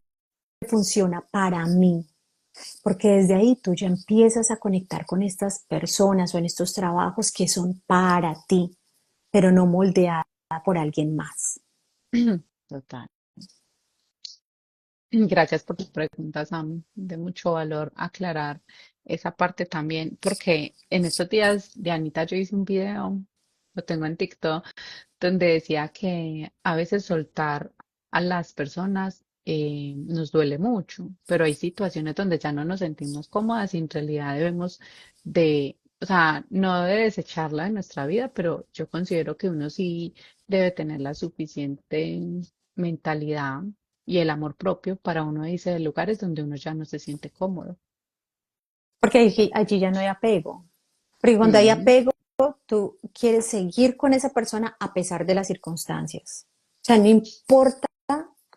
S2: funciona para mí? Porque desde ahí tú ya empiezas a conectar con estas personas o en estos trabajos que son para ti, pero no moldeada por alguien más.
S1: Total. Gracias por tus preguntas, Sam. De mucho valor aclarar esa parte también, porque en estos días de Anita yo hice un video, lo tengo en TikTok, donde decía que a veces soltar a las personas nos duele mucho, pero hay situaciones donde ya no nos sentimos cómodas y en realidad debemos o sea, no de desecharla de nuestra vida, pero yo considero que uno sí debe tener la suficiente mentalidad y el amor propio para uno irse de lugares donde uno ya no se siente cómodo.
S2: Porque allí ya no hay apego. Porque cuando hay
S1: Mm,
S2: apego, tú quieres seguir con esa persona a pesar de las circunstancias. O sea, no importa,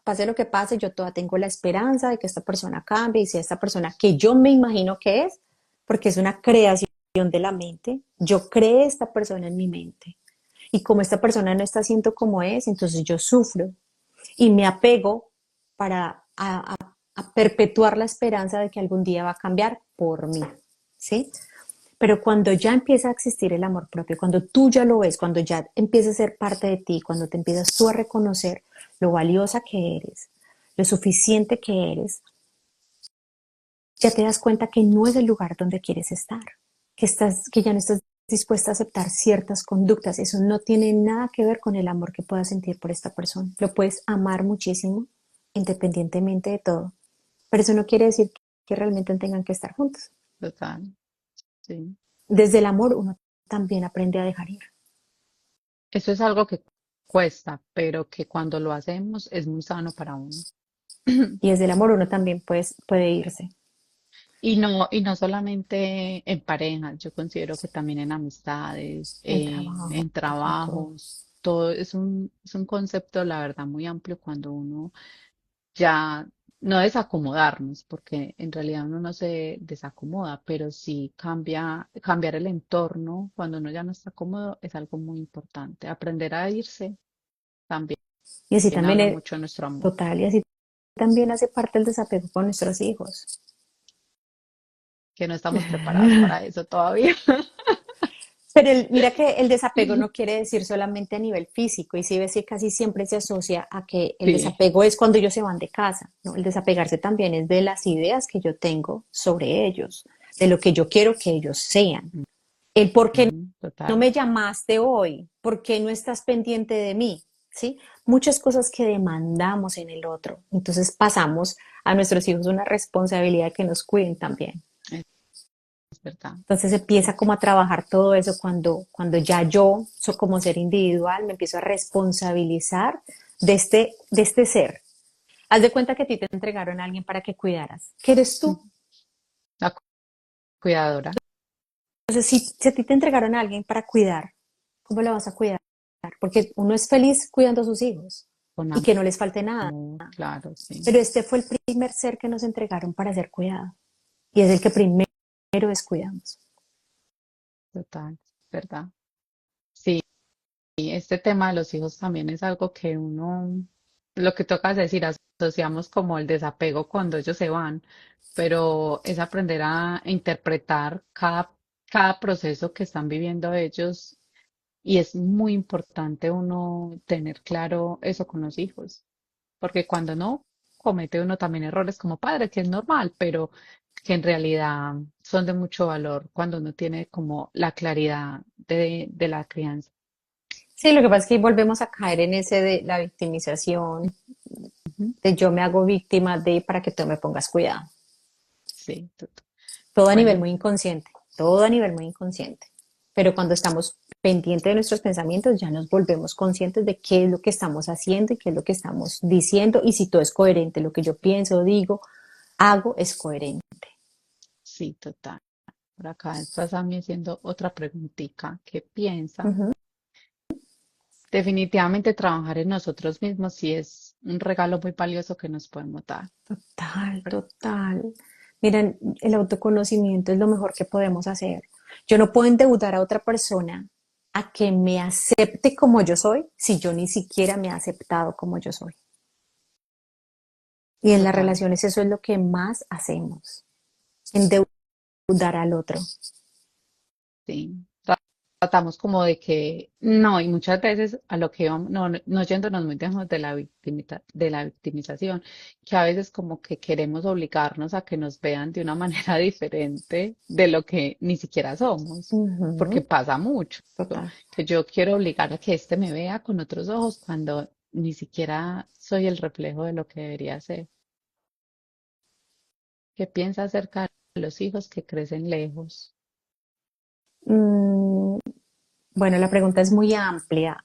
S2: pase lo que pase, yo todavía tengo la esperanza de que esta persona cambie y sea esta persona que yo me imagino que es, porque es una creación de la mente. Yo creé esta persona en mi mente. Y como esta persona no está siendo como es, entonces yo sufro y me apego para a perpetuar la esperanza de que algún día va a cambiar por mí, ¿sí? Pero cuando ya empieza a existir el amor propio, cuando tú ya lo ves, cuando ya empieza a ser parte de ti, cuando te empiezas tú a reconocer lo valiosa que eres, lo suficiente que eres, ya te das cuenta que no es el lugar donde quieres estar, que ya no estás dispuesta a aceptar ciertas conductas. Eso no tiene nada que ver con el amor que puedas sentir por esta persona. Lo puedes amar muchísimo, independientemente de todo. Pero eso no quiere decir que realmente tengan que estar juntos.
S1: total, sí.
S2: Desde el amor uno también aprende a dejar ir.
S1: Eso es algo que cuesta, pero que cuando lo hacemos es muy sano para uno.
S2: Y desde el amor uno también puede irse
S1: Y no solamente en parejas, yo considero que también en amistades,
S2: en trabajo,
S1: en
S2: en todo.
S1: trabajos, todo es un concepto, la verdad, muy amplio cuando uno ya no desacomodarnos, porque en realidad uno no se desacomoda, pero sí cambiar el entorno cuando uno ya no está cómodo es algo muy importante. Aprender a irse también
S2: Y así también
S1: habla
S2: es
S1: mucho de nuestro amor,
S2: total, y así también hace parte el desapego con nuestros hijos.
S1: que no estamos preparadas para eso todavía.
S2: Pero mira que el desapego no quiere decir solamente a nivel físico, y sí ves que casi siempre se asocia a que el
S1: Sí,
S2: desapego es cuando ellos se van de casa, ¿no? El desapegarse también es de las ideas que yo tengo sobre ellos, de lo que yo quiero que ellos sean. El por qué no
S1: total.
S2: me llamaste hoy, por qué no estás pendiente de mí, ¿sí? Muchas cosas que demandamos en el otro. Entonces pasamos a nuestros hijos una responsabilidad de que nos cuiden también.
S1: Es verdad.
S2: Entonces empieza como a trabajar todo eso cuando ya yo, como ser individual, me empiezo a responsabilizar de este ser. Haz de cuenta que a ti te entregaron a alguien para que cuidaras. ¿Qué eres tú?
S1: La cuidadora
S2: Entonces, si a ti te entregaron a alguien para cuidar, ¿cómo lo vas a cuidar? Porque uno es feliz cuidando a sus hijos
S1: con
S2: y que no les falte nada.
S1: amor, claro, sí,
S2: Pero este fue el primer ser que nos entregaron para ser cuidado. Y es el que primero descuidamos.
S1: total, ¿verdad? Sí, y este tema de los hijos también es algo que uno, lo que tocas decir, asociamos como el desapego cuando ellos se van, pero es aprender a interpretar cada proceso que están viviendo ellos y es muy importante uno tener claro eso con los hijos, porque cuando no, comete uno también errores como padre, que es normal, pero que en realidad son de mucho valor cuando uno tiene como la claridad de la crianza.
S2: Sí, lo que pasa es que volvemos a caer en ese de la victimización,
S1: Ujú.
S2: de yo me hago víctima de para que tú me pongas cuidado.
S1: Sí,
S2: Todo a nivel
S1: bueno,
S2: muy inconsciente, todo a nivel muy inconsciente. Pero cuando estamos pendientes de nuestros pensamientos, ya nos volvemos conscientes de qué es lo que estamos haciendo y qué es lo que estamos diciendo y si todo es coherente, lo que yo pienso, digo, hago es coherente.
S1: sí, total. Por acá estás a mí haciendo otra preguntita. ¿Qué piensa?
S2: Ujú.
S1: Definitivamente trabajar en nosotros mismos sí es un regalo muy valioso que nos podemos dar.
S2: Total, total. Miren, el autoconocimiento es lo mejor que podemos hacer. Yo no puedo endeudar a otra persona a que me acepte como yo soy si yo ni siquiera me he aceptado como yo soy. Y en las
S1: Total,
S2: relaciones eso es lo que más hacemos, endeudar al otro.
S1: sí. Tratamos como de que, no, y muchas veces a lo que vamos, no yéndonos muy lejos de de la victimización, que a veces como que queremos obligarnos a que nos vean de una manera diferente de lo que ni siquiera somos, porque
S2: Ujú,
S1: pasa mucho,
S2: total.
S1: que yo quiero obligar a que este me vea con otros ojos cuando ni siquiera soy el reflejo de lo que debería ser. ¿Qué piensa acerca de los hijos que crecen lejos?
S2: Mm, bueno, la pregunta es muy amplia.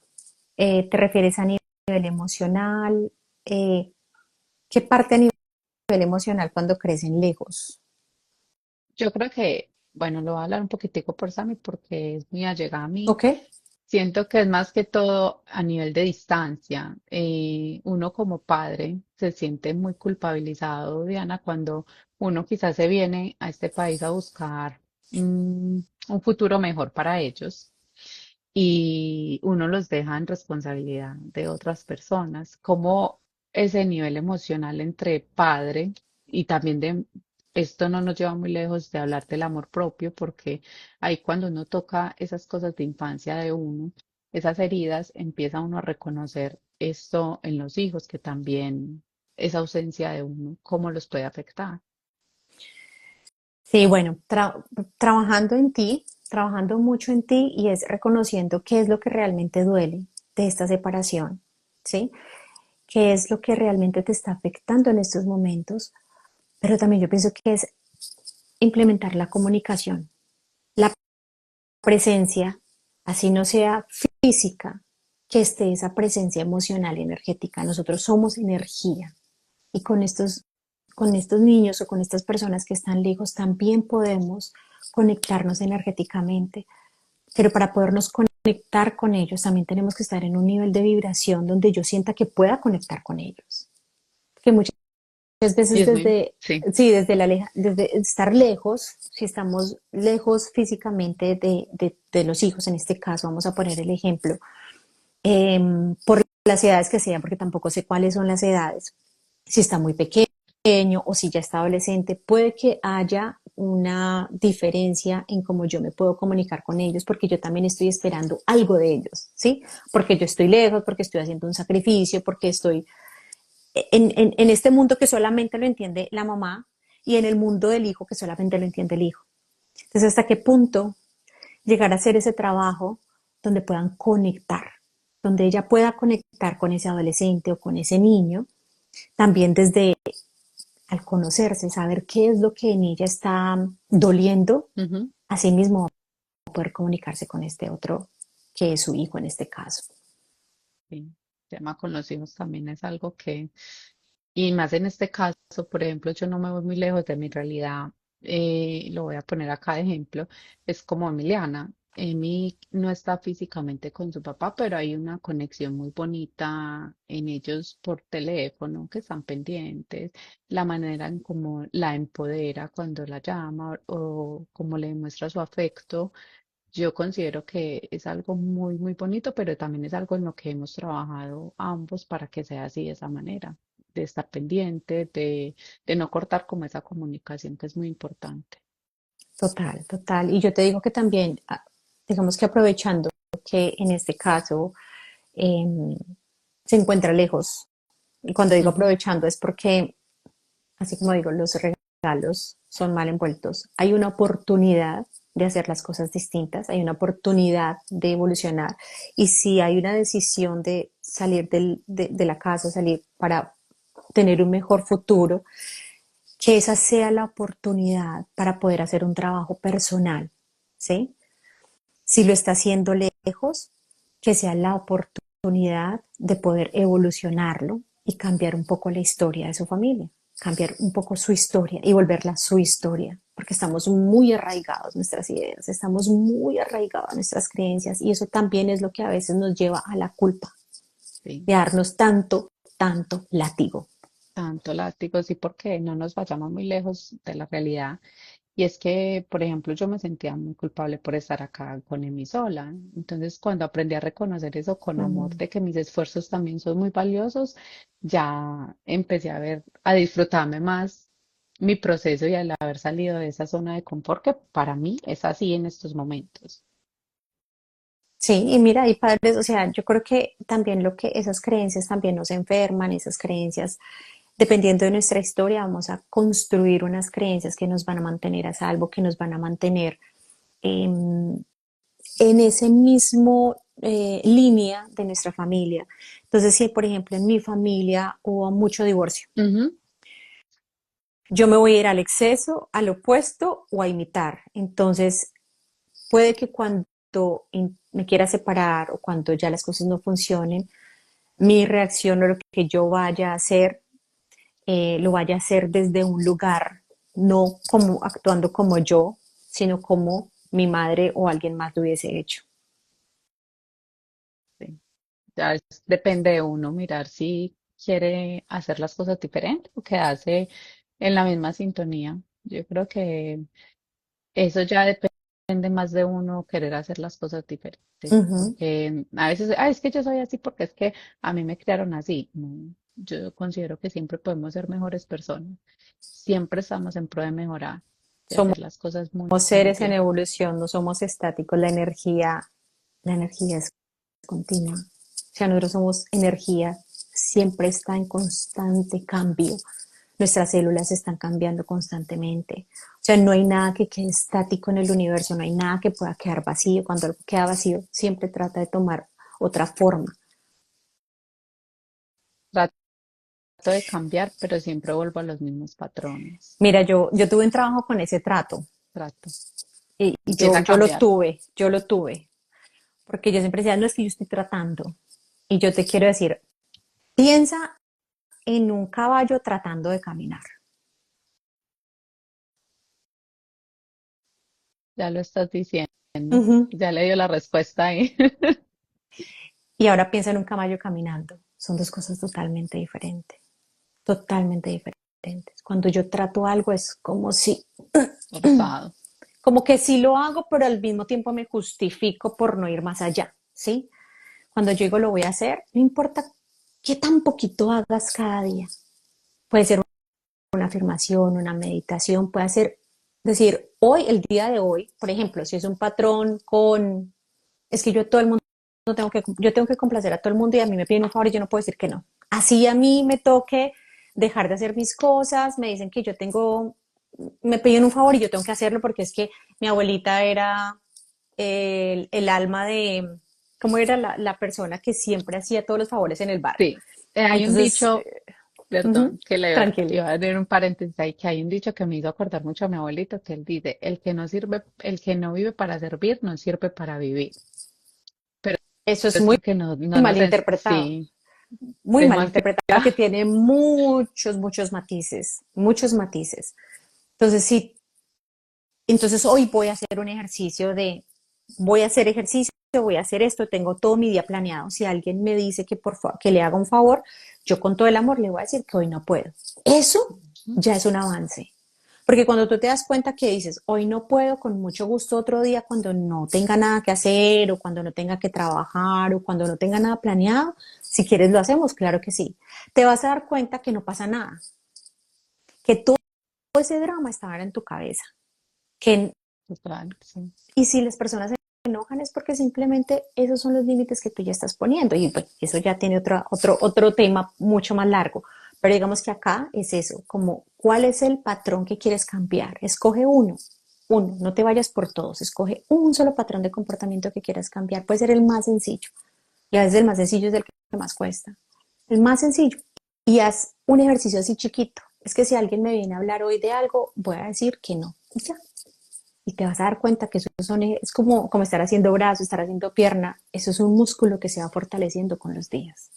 S2: ¿Te refieres a nivel emocional? ¿Qué parte a nivel emocional cuando crecen lejos?
S1: Yo creo que, bueno, lo voy a hablar un poquitico por Sammy porque es muy allegada a mí.
S2: ¿Ok?
S1: Siento que es más que todo a nivel de distancia. Uno como padre se siente muy culpabilizado, Diana, cuando uno quizás se viene a este país a buscar un futuro mejor para ellos y uno los deja en responsabilidad de otras personas. Como ese nivel emocional entre padre y también de esto no nos lleva muy lejos de hablar del amor propio, porque ahí cuando uno toca esas cosas de infancia de uno, esas heridas, empieza uno a reconocer esto en los hijos, que también esa ausencia de uno, cómo los puede afectar.
S2: Sí, bueno, trabajando en ti, trabajando mucho en ti y es reconociendo qué es lo que realmente duele de esta separación, ¿sí? ¿Qué es lo que realmente te está afectando en estos momentos? Pero también yo pienso que es implementar la comunicación, la presencia, así no sea física, que esté esa presencia emocional y energética. Nosotros somos energía y con estos niños o con estas personas que están lejos también podemos conectarnos energéticamente, pero para podernos conectar con ellos también tenemos que estar en un nivel de vibración donde yo sienta que pueda conectar con ellos. Que muchas
S1: Y
S2: veces
S1: es muy,
S2: desde,
S1: sí,
S2: sí, desde estar lejos, si estamos lejos físicamente de los hijos, en este caso vamos a poner el ejemplo, por las edades que sean, porque tampoco sé cuáles son las edades, si está muy pequeño o si ya está adolescente, puede que haya una diferencia en cómo yo me puedo comunicar con ellos, porque yo también estoy esperando algo de ellos, ¿sí? Porque yo estoy lejos, porque estoy haciendo un sacrificio, porque estoy en este mundo que solamente lo entiende la mamá y en el mundo del hijo que solamente lo entiende el hijo. Entonces, ¿hasta qué punto llegar a hacer ese trabajo donde puedan conectar, donde ella pueda conectar con ese adolescente o con ese niño, también desde al conocerse, saber qué es lo que en ella está doliendo,
S1: ujú,
S2: así mismo poder comunicarse con este otro que es su hijo en este caso.
S1: sí. El tema con los hijos también es algo que, y más en este caso, por ejemplo, yo no me voy muy lejos de mi realidad, lo voy a poner acá de ejemplo, es como Emiliana. Emi no está físicamente con su papá, pero hay una conexión muy bonita en ellos por teléfono, que están pendientes, la manera en cómo la empodera cuando la llama o cómo le muestra su afecto. Yo considero que es algo muy, muy bonito, pero también es algo en lo que hemos trabajado ambos para que sea así de esa manera, de estar pendiente, de no cortar como esa comunicación que es muy importante.
S2: Total, total. Y yo te digo que también, digamos que aprovechando que en este caso eh, se encuentra lejos Y cuando digo
S1: Ujú.
S2: aprovechando es porque, así como digo, los regalos son mal envueltos. Hay una oportunidad de hacer las cosas distintas, hay una oportunidad de evolucionar. Y si hay una decisión de salir de la casa, salir para tener un mejor futuro, que esa sea la oportunidad para poder hacer un trabajo personal, ¿sí? Si lo está haciendo lejos, que sea la oportunidad de poder evolucionarlo y cambiar un poco la historia de su familia, cambiar un poco su historia y volverla su historia, porque estamos muy arraigados a nuestras ideas, estamos muy arraigados a nuestras creencias y eso también es lo que a veces nos lleva a la culpa
S1: Sí,
S2: de darnos tanto, tanto látigo.
S1: tanto látigo, sí, porque no nos vayamos muy lejos de la realidad. Y es que, por ejemplo, yo me sentía muy culpable por estar acá con Emi sola. Entonces, cuando aprendí a reconocer eso con amor,
S2: Mm.
S1: de que mis esfuerzos también son muy valiosos, ya empecé a ver, a disfrutarme más mi proceso y al haber salido de esa zona de confort, que para mí es así en estos momentos.
S2: Sí, y mira, hay padres, o sea, yo creo que también lo que esas creencias también nos enferman, esas creencias, dependiendo de nuestra historia, vamos a construir unas creencias que nos van a mantener a salvo, que nos van a mantener en ese mismo línea de nuestra familia. Entonces, si por ejemplo en mi familia hubo mucho divorcio,
S1: Ujú.
S2: yo me voy a ir al exceso, al opuesto o a imitar. Entonces, puede que cuando me quiera separar o cuando ya las cosas no funcionen, mi reacción o lo que yo vaya a hacer, lo vaya a hacer desde un lugar, no como actuando como yo, sino como mi madre o alguien más lo hubiese hecho.
S1: Sí. Depende de uno mirar si quiere hacer las cosas diferentes o quedarse en la misma sintonía. Yo creo que eso ya depende más de uno querer hacer las cosas diferentes,
S2: Ujú,
S1: porque a veces, ah, es que yo soy así porque es que a mí me criaron así. No, yo considero que siempre podemos ser mejores personas. Siempre estamos en pro de mejorar, de
S2: somos
S1: hacer las cosas mucho
S2: seres en
S1: mejor.
S2: evolución, no somos estáticos, la energía es continua. O sea, nosotros somos energía, siempre está en constante cambio. Nuestras células están cambiando constantemente. O sea, no hay nada que quede estático en el universo, no hay nada que pueda quedar vacío. Cuando algo queda vacío, siempre trata de tomar otra forma.
S1: Trato de cambiar, pero siempre vuelvo a los mismos patrones.
S2: Mira, yo tuve un trabajo con ese trato
S1: Trato.
S2: y
S1: Empieza a cambiar.
S2: yo lo tuve, porque yo siempre decía, no es que yo estoy tratando. Y yo te quiero decir, piensa en un caballo tratando de caminar.
S1: Ya lo estás diciendo.
S2: Ujú.
S1: Ya le dio la respuesta ahí.
S2: Y ahora piensa en un caballo caminando. Son dos cosas totalmente diferentes. Cuando yo trato algo es como si,
S1: Forzado.
S2: como que sí lo hago, pero al mismo tiempo me justifico por no ir más allá, ¿sí? Cuando yo digo lo voy a hacer, no importa qué tan poquito hagas cada día. Puede ser una afirmación, una meditación, puede ser decir, hoy, el día de hoy, por ejemplo, si es un patrón con, es que yo todo el mundo yo tengo que complacer a todo el mundo y a mí me piden un favor y yo no puedo decir que no. Así a mí me toque dejar de hacer mis cosas, me dicen que yo tengo, me piden un favor y yo tengo que hacerlo porque es que mi abuelita era el alma de, ¿cómo era la persona que siempre hacía todos los favores en el barrio?
S1: Sí. Hay un
S2: Entonces,
S1: dicho, perdón,
S2: ujú,
S1: que le
S2: tranquilo.
S1: iba a dar un paréntesis ahí, que hay un dicho que me hizo acordar mucho a mi abuelito, que él dice, el que no sirve, el que no vive para servir, no sirve para vivir. Pero
S2: Eso es
S1: es
S2: muy
S1: porque no
S2: mal
S1: nos,
S2: interpretado,
S1: sí,
S2: muy mal
S1: demasiado.
S2: interpretado, que tiene muchos, muchos matices, muchos matices. Entonces, sí, entonces hoy voy a hacer un ejercicio de, voy a hacer ejercicio, voy a hacer esto, tengo todo mi día planeado. Si alguien me dice que por favor, que le haga un favor, yo con todo el amor le voy a decir que hoy no puedo. Eso ya es un avance. Porque cuando tú te das cuenta que dices, hoy no puedo, con mucho gusto otro día, cuando no tenga nada que hacer o cuando no tenga que trabajar o cuando no tenga nada planeado, si quieres lo hacemos, claro que sí. Te vas a dar cuenta que no pasa nada, que todo ese drama estaba en tu cabeza, que
S1: Total, sí.
S2: y si las personas enojan es porque simplemente esos son los límites que tú ya estás poniendo y pues, eso ya tiene otro tema mucho más largo. Pero digamos que acá es eso, como cuál es el patrón que quieres cambiar. Escoge uno, no te vayas por todos, escoge un solo patrón de comportamiento que quieras cambiar. Puede ser el más sencillo y a veces el más sencillo es el que más cuesta. El más sencillo y haz un ejercicio así chiquito. Es que si alguien me viene a hablar hoy de algo, voy a decir que no. Y ya, y te vas a dar cuenta que eso es como estar haciendo brazo, estar haciendo pierna, eso es un músculo que se va fortaleciendo con los días.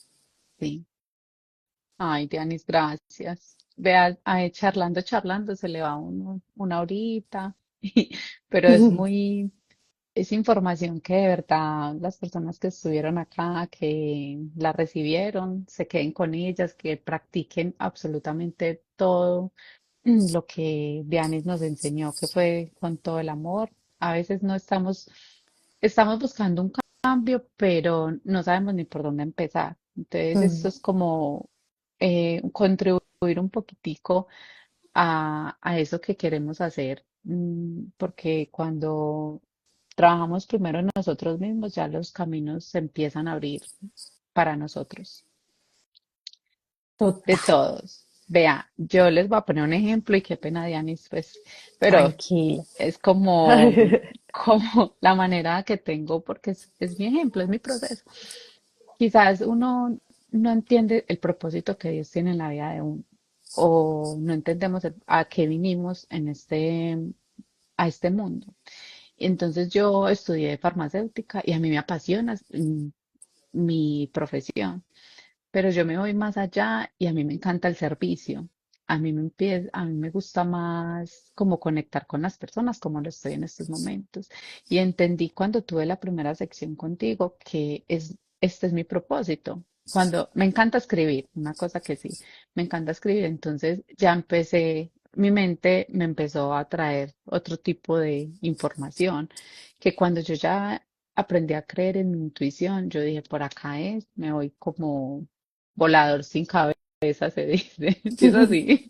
S1: Sí. Ay, Dianis, gracias. Vea, ahí charlando, charlando, se le va uno una horita, pero es información que de verdad las personas que estuvieron acá, que la recibieron, se queden con ellas, que practiquen absolutamente todo lo que Dianis nos enseñó, que fue con todo el amor. A veces no estamos buscando un cambio, pero no sabemos ni por dónde empezar. Entonces, esto
S2: Mm.
S1: es como contribuir un poquitico a eso que queremos hacer, porque cuando trabajamos primero en nosotros mismos, ya los caminos se empiezan a abrir para nosotros, de
S2: Total,
S1: todos. Vea, yo les voy a poner un ejemplo y qué pena, Dianis, pues, pero
S2: tranquilo.
S1: es como la manera que tengo, porque es mi ejemplo, es mi proceso. Quizás uno no entiende el propósito que Dios tiene en la vida de uno, o no entendemos a qué vinimos a este mundo. Entonces yo estudié farmacéutica y a mí me apasiona mi profesión, pero yo me voy más allá y a mí me encanta el servicio. A mí me gusta más como conectar con las personas, como lo estoy en estos momentos. Y entendí cuando tuve la primera sección contigo que este es mi propósito. Cuando me encanta escribir, una cosa que sí, me encanta escribir, entonces ya mi mente me empezó a traer otro tipo de información, que cuando yo ya aprendí a creer en mi intuición, yo dije, por acá es, me voy como volador sin cabeza, se dice, sí es así.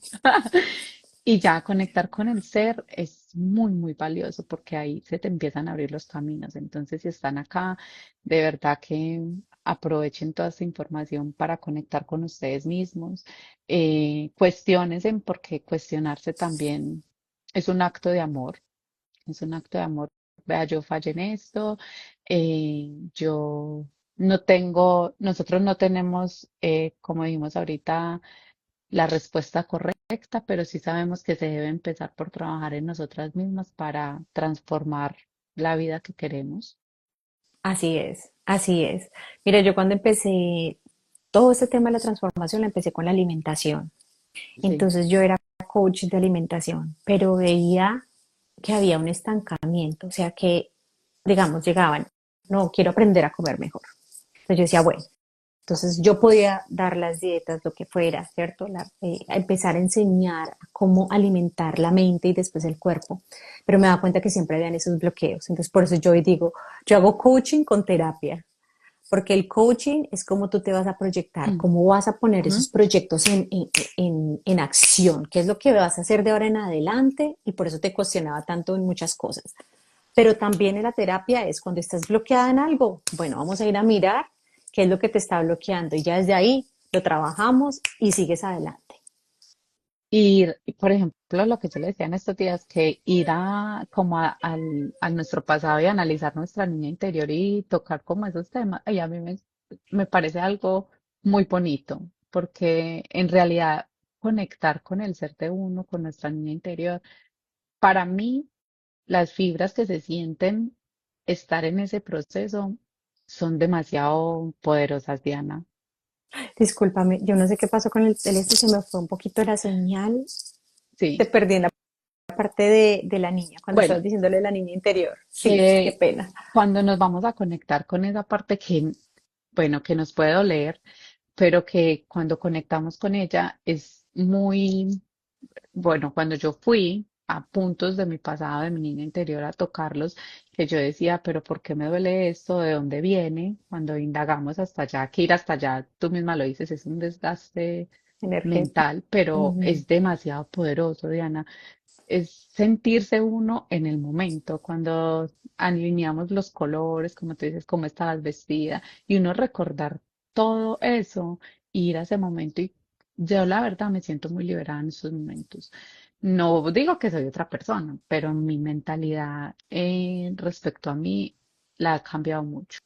S1: Y ya conectar con el ser es muy valioso porque ahí se te empiezan a abrir los caminos. Entonces, si están acá, de verdad que aprovechen toda esta información para conectar con ustedes mismos. Cuestiónense porque cuestionarse también es un acto de amor. Es un acto de amor. Vea, yo fallé en esto, yo nosotros no tenemos, como dijimos ahorita, la respuesta correcta, pero sí sabemos que se debe empezar por trabajar en nosotras mismas para transformar la vida que queremos.
S2: Así es, así es. Mira, yo cuando empecé todo este tema de la transformación, la empecé con la alimentación.
S1: Sí.
S2: Entonces yo era coach de alimentación, pero veía que había un estancamiento, o sea que, digamos, llegaban, no, quiero aprender a comer mejor. Entonces yo decía, bueno, entonces yo podía dar las dietas, lo que fuera, ¿cierto? Empezar a enseñar cómo alimentar la mente y después el cuerpo, pero me daba cuenta que siempre habían esos bloqueos. Entonces por eso yo hoy digo, yo hago coaching con terapia, porque el coaching es cómo tú te vas a proyectar, cómo vas a poner
S1: Ujú.
S2: esos proyectos en acción, qué es lo que vas a hacer de ahora en adelante, y por eso te cuestionaba tanto en muchas cosas. Pero también en la terapia es cuando estás bloqueada en algo, bueno, vamos a ir a mirar qué es lo que te está bloqueando y ya desde ahí lo trabajamos y sigues adelante.
S1: Y, por ejemplo, lo que yo le decía en estos días, que ir a nuestro pasado y analizar nuestra niña interior y tocar como esos temas, y a mí me parece algo muy bonito, porque en realidad conectar con el ser de uno, con nuestra niña interior, para mí, las fibras que se sienten estar en ese proceso son demasiado poderosas, Diana.
S2: Discúlpame, yo no sé qué pasó con el teléfono, se me fue un poquito la señal, te
S1: Sí.
S2: perdí en la parte de la niña, cuando
S1: Bueno,
S2: estabas diciéndole la niña interior. Sí, qué
S1: que
S2: pena.
S1: cuando nos vamos a conectar con esa parte que, bueno, que nos puede doler, pero que cuando conectamos con ella es muy, bueno, cuando yo fui a puntos de mi pasado, de mi niña interior, a tocarlos, que yo decía, pero ¿por qué me duele esto? ¿De dónde viene? Cuando indagamos hasta allá, que ir hasta allá, tú misma lo dices, es un desgaste
S2: Energético.
S1: mental, pero
S2: Ujú.
S1: es demasiado poderoso, Diana. es sentirse uno en el momento, cuando alineamos los colores, como tú dices, cómo estabas vestida, y uno recordar todo eso, ir a ese momento y yo la verdad me siento muy liberada en esos momentos. No digo que soy otra persona, pero mi mentalidad respecto a mí la ha cambiado mucho.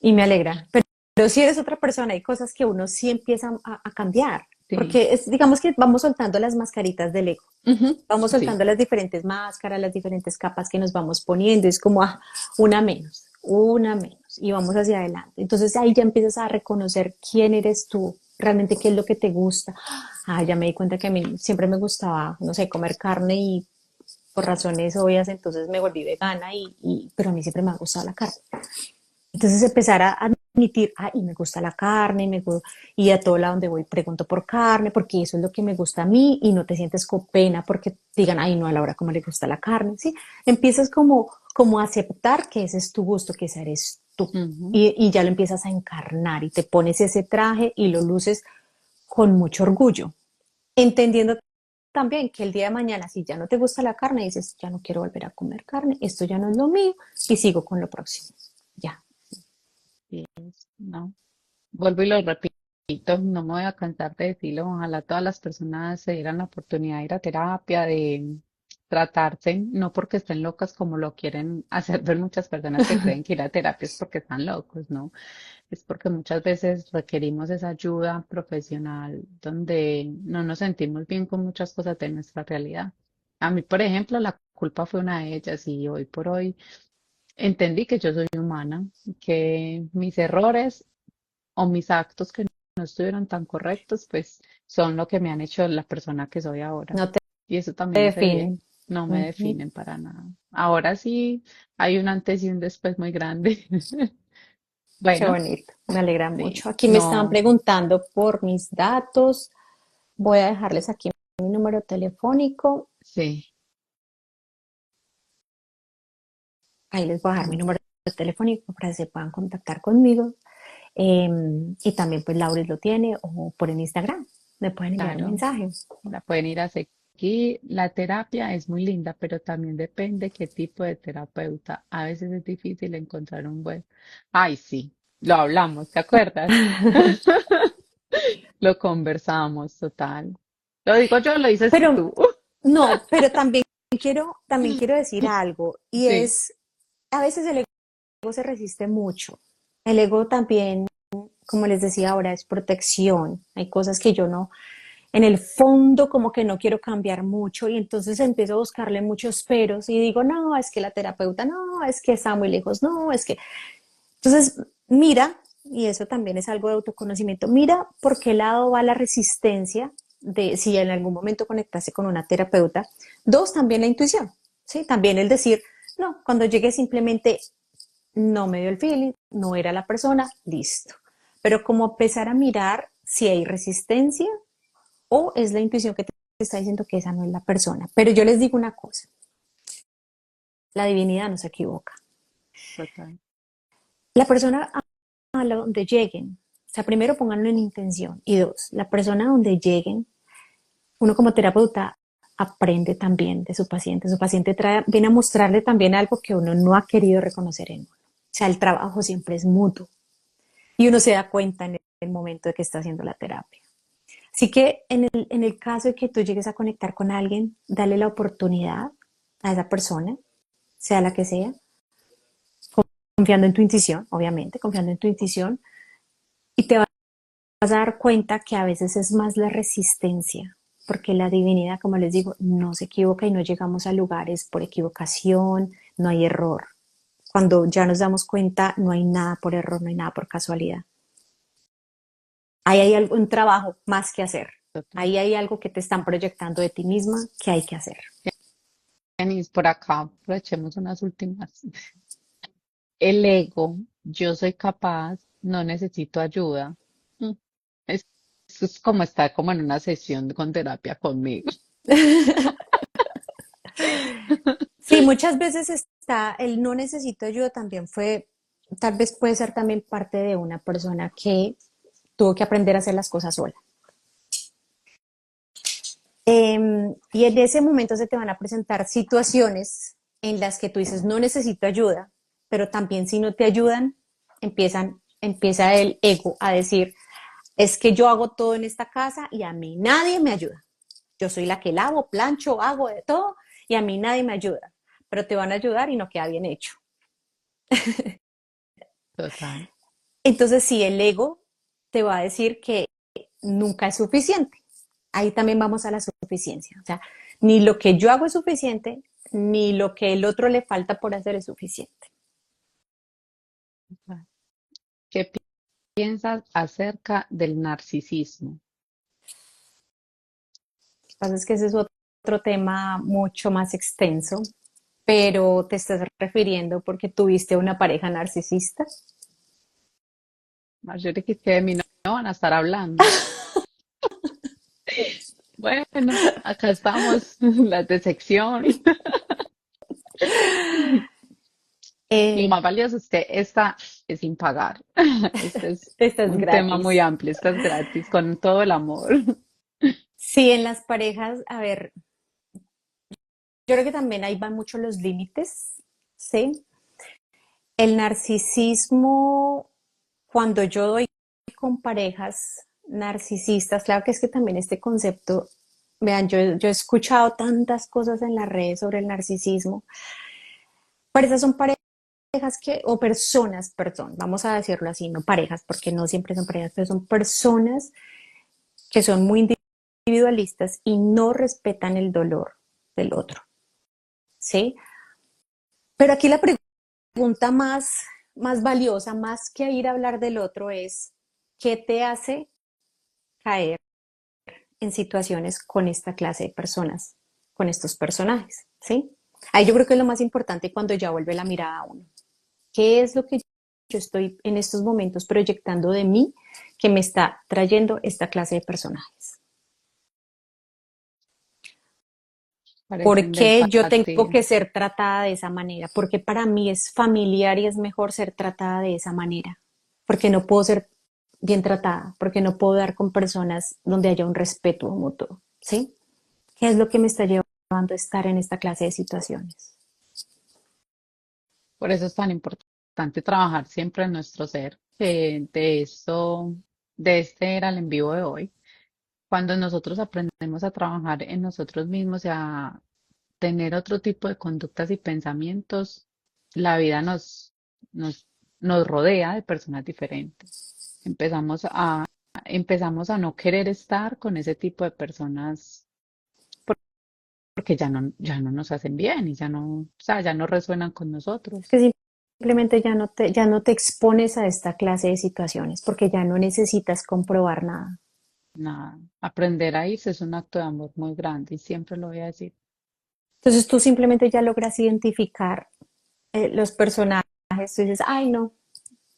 S2: Y me alegra. Pero si eres otra persona, hay cosas que uno sí empieza a cambiar,
S1: Sí.
S2: porque digamos que vamos soltando las mascaritas del ego.
S1: Ujú.
S2: Vamos
S1: Sí.
S2: soltando las diferentes máscaras, las diferentes capas que nos vamos poniendo. Es como una menos, y vamos hacia adelante. Entonces ahí ya empiezas a reconocer quién eres tú, realmente qué es lo que te gusta. Ah, ya me di cuenta que a mí siempre me gustaba, no sé, comer carne y por razones obvias, entonces me volví vegana, pero a mí siempre me ha gustado la carne. Entonces empezar a admitir, y me gusta la carne, y a todo lado donde voy pregunto por carne, porque eso es lo que me gusta a mí, y no te sientes con pena porque digan, ay, no, a Laura cómo le gusta la carne, ¿sí? Empiezas como a aceptar que ese es tu gusto, que ese eres tú,
S1: Ujú.
S2: y ya lo empiezas a encarnar, y te pones ese traje y lo luces con mucho orgullo, entendiendo también que el día de mañana, si ya no te gusta la carne, dices, ya no quiero volver a comer carne, esto ya no es lo mío, y sigo con lo próximo, ya.
S1: Sí, no. Vuelvo y lo repito, no me voy a cansar de decirlo. Ojalá todas las personas se dieran la oportunidad de ir a terapia, de tratarse, no porque estén locas como lo quieren hacer ver muchas personas que creen que ir a terapia es porque están locos, ¿no? Es porque muchas veces requerimos esa ayuda profesional donde no nos sentimos bien con muchas cosas de nuestra realidad. A mí, por ejemplo, la culpa fue una de ellas y hoy por hoy entendí que yo soy humana, que mis errores o mis actos que no estuvieron tan correctos, pues son lo que me han hecho la persona que soy ahora.
S2: No te
S1: Y eso también hace bien,
S2: definen.
S1: no me
S2: Ujú.
S1: definen para nada. Ahora sí hay un antes y un después muy grande.
S2: Qué
S1: Bueno,
S2: bonito, me alegra
S1: sí,
S2: mucho. Aquí me estaban
S1: no,
S2: preguntando por mis datos. Voy a dejarles aquí mi número telefónico.
S1: sí,
S2: Ahí les voy a dejar mi
S1: mm,
S2: número telefónico para que se puedan contactar conmigo. Y también pues Lauris lo tiene o por el Instagram. Me pueden enviar un
S1: claro,
S2: mensaje.
S1: la pueden ir a seguir. La terapia es muy linda, pero también depende qué tipo de terapeuta. A veces es difícil encontrar un buen. Ay, sí, lo hablamos, ¿te acuerdas? Lo conversamos, total. Lo digo yo, lo dices
S2: Pero
S1: tú.
S2: no, pero también quiero decir algo y
S1: Sí,
S2: es, a veces el ego se resiste mucho. El ego también, como les decía ahora, es protección. Hay cosas que yo no, en el fondo como que no quiero cambiar mucho y entonces empiezo a buscarle muchos peros y digo, no, es que la terapeuta, no, es que está muy lejos, no, es que... Entonces, mira, y eso también es algo de autoconocimiento, mira por qué lado va la resistencia de si en algún momento conectase con una terapeuta. Dos, también la intuición, ¿sí? También el decir, no, cuando llegue simplemente no me dio el feeling, no era la persona, listo. Pero como empezar a mirar si hay resistencia o es la intuición que te está diciendo que esa no es la persona. Pero yo les digo una cosa, la divinidad no se equivoca.
S1: total.
S2: La persona a donde lleguen, o sea, primero pónganlo en intención y dos, la persona a donde lleguen, uno como terapeuta aprende también de su paciente viene a mostrarle también algo que uno no ha querido reconocer en uno. O sea, el trabajo siempre es mutuo y uno se da cuenta en el momento de que está haciendo la terapia. Así que en el caso de que tú llegues a conectar con alguien, dale la oportunidad a esa persona, sea la que sea, confiando en tu intuición, obviamente, confiando en tu intuición, y te vas a dar cuenta que a veces es más la resistencia, porque la divinidad, como les digo, no se equivoca y no llegamos a lugares por equivocación, no hay error. Cuando ya nos damos cuenta, no hay nada por error, no hay nada por casualidad. Ahí hay un trabajo más que hacer.
S1: Total.
S2: Ahí hay algo que te están proyectando de ti misma que hay que hacer.
S1: Denis, por acá, aprovechemos unas últimas. El ego, yo soy capaz, no necesito ayuda. Mm, es- Eso es como estar como en una sesión con terapia conmigo.
S2: Sí, muchas veces está el no necesito ayuda también fue, tal vez puede ser también parte de una persona que tuvo que aprender a hacer las cosas sola. Y en ese momento se te van a presentar situaciones en las que tú dices, no necesito ayuda, pero también si no te ayudan, empieza el ego a decir, es que yo hago todo en esta casa y a mí nadie me ayuda. Yo soy la que lavo, plancho, hago de todo y a mí nadie me ayuda, pero te van a ayudar y no queda bien hecho.
S1: Total.
S2: Entonces, si el ego te va a decir que nunca es suficiente, ahí también vamos a la suficiencia. O sea, ni lo que yo hago es suficiente, ni lo que el otro le falta por hacer es suficiente.
S1: ¿Qué piensas acerca del narcisismo?
S2: Lo que pasa es que ese es otro tema mucho más extenso, pero te estás refiriendo porque tuviste una pareja narcisista.
S1: Marjorie, que de mí no van a estar hablando. Bueno, acá estamos, las de sección. Lo
S2: Eh,
S1: más valioso es que esta es sin pagar. Este es
S2: Esta es
S1: un tema muy
S2: gratis.
S1: amplio, esta es gratis, con todo el amor.
S2: Sí, en las parejas, a ver, yo creo que también ahí van mucho los límites, ¿sí? El narcisismo, cuando yo doy con parejas narcisistas, claro que es que también este concepto, vean, yo he escuchado tantas cosas en las redes sobre el narcisismo, pero esas son parejas que, o personas, perdón, vamos a decirlo así, no parejas, porque no siempre son parejas, pero son personas que son muy individualistas y no respetan el dolor del otro, ¿sí? Pero aquí la pregunta más valiosa, más que ir a hablar del otro, es ¿qué te hace caer en situaciones con esta clase de personas, con estos personajes? ¿Sí? Ahí yo creo que es lo más importante cuando ya vuelve la mirada a uno. ¿Qué es lo que yo estoy en estos momentos proyectando de mí que me está trayendo esta clase de personajes? ¿Por
S1: Parecen de
S2: qué yo tengo
S1: empatía.
S2: que ser tratada de esa manera? Porque para mí es familiar y es mejor ser tratada de esa manera. Porque no puedo ser bien tratada, porque no puedo dar con personas donde haya un respeto mutuo, ¿sí? ¿Qué es lo que me está llevando a estar en esta clase de situaciones?
S1: Por eso es tan importante trabajar siempre en nuestro ser, que de esto, de este era el en vivo de hoy. Cuando nosotros aprendemos a trabajar en nosotros mismos y a tener otro tipo de conductas y pensamientos, la vida nos, nos rodea de personas diferentes. Empezamos a, empezamos a no querer estar con ese tipo de personas porque ya no nos hacen bien y ya no, o sea, ya no resuenan con
S2: Es
S1: nosotros.
S2: que simplemente ya no te expones a esta clase de situaciones porque ya no necesitas comprobar nada.
S1: Nada, aprender a irse es un acto de amor muy grande y siempre lo voy a decir.
S2: Entonces tú simplemente ya logras identificar los personajes, tú dices, ay no,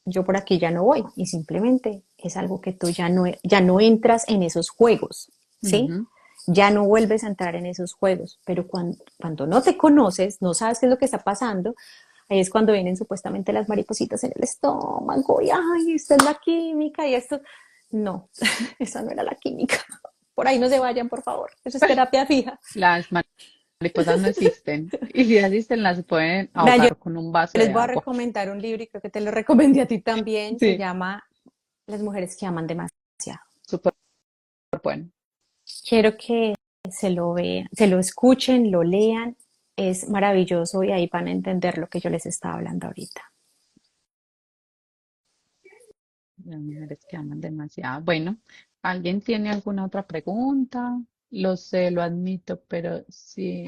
S2: yo por aquí ya no voy y simplemente es algo que tú ya no entras en esos juegos, ¿sí?
S1: Ujú.
S2: Ya no vuelves a entrar en esos juegos, pero cuando no te conoces, no sabes qué es lo que está pasando, ahí es cuando vienen supuestamente las maripositas en el estómago y ay, esta es la química y esto, no, esa no era la química. Por ahí no se vayan, por favor, eso es terapia fija.
S1: Las mariposas no existen y si existen las pueden
S2: Vean, yo
S1: ahogar con un vaso
S2: les
S1: de
S2: voy a
S1: agua.
S2: recomendar un libro y creo que te lo recomendé a ti también, se
S1: Sí,
S2: llama Las mujeres que aman demasiado.
S1: súper bueno.
S2: Quiero que se lo vean, se lo escuchen, lo lean. Es maravilloso y ahí van a entender lo que yo les estaba hablando ahorita.
S1: Las mujeres que aman demasiado. Bueno, ¿alguien tiene alguna otra pregunta? Lo sé, lo admito, pero sí,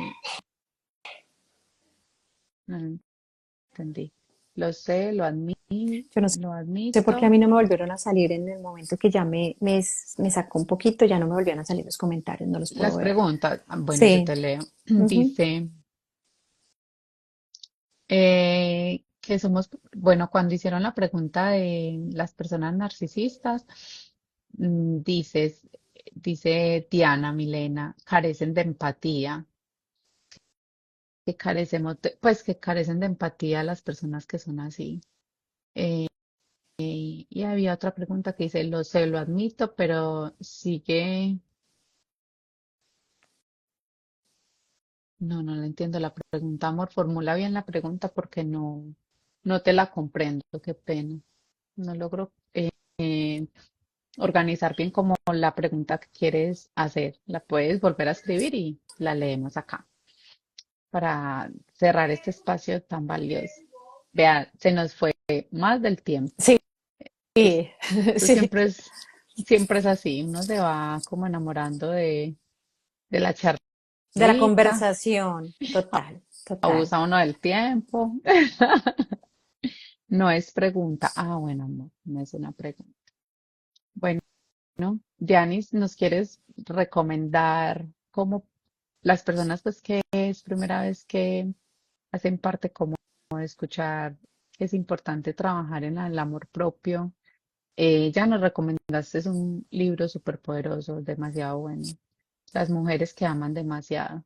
S1: no entendí. Lo sé,
S2: Yo no
S1: lo
S2: sé por qué a
S1: admito.
S2: mí no me volvieron a salir en el momento que ya me sacó un poquito, ya no me volvieron a salir los comentarios, no los puedo
S1: Las
S2: ver.
S1: preguntas, bueno, yo
S2: Sí.
S1: te leo.
S2: Ujú.
S1: Dice que somos, bueno, cuando hicieron la pregunta de las personas narcisistas, dices, dice Diana Milena, carecen de empatía, que carecemos pues que carecen de empatía las personas que son así. Eh, y había otra pregunta que dice, lo sé, lo admito, pero sigue, No, no le entiendo la pregunta, amor. Formula bien la pregunta porque no te la comprendo. Qué pena. No logro eh, organizar bien como la pregunta que quieres hacer. La puedes volver a escribir y la leemos acá para cerrar este espacio tan valioso. Vea, se nos fue más del tiempo.
S2: Sí,
S1: Es- Esto
S2: sí,
S1: siempre es así. Uno se va como enamorando de la
S2: de la
S1: charlita,
S2: conversación, total, total.
S1: abusa uno del tiempo. No es pregunta. Ah, bueno, no, no es una pregunta. Bueno, Dianis, ¿nos quieres recomendar cómo las personas pues que es primera vez que hacen parte como de escuchar que es importante trabajar en el amor propio? Ya nos recomendaste es un libro súper poderoso, demasiado bueno. Las mujeres que aman demasiado.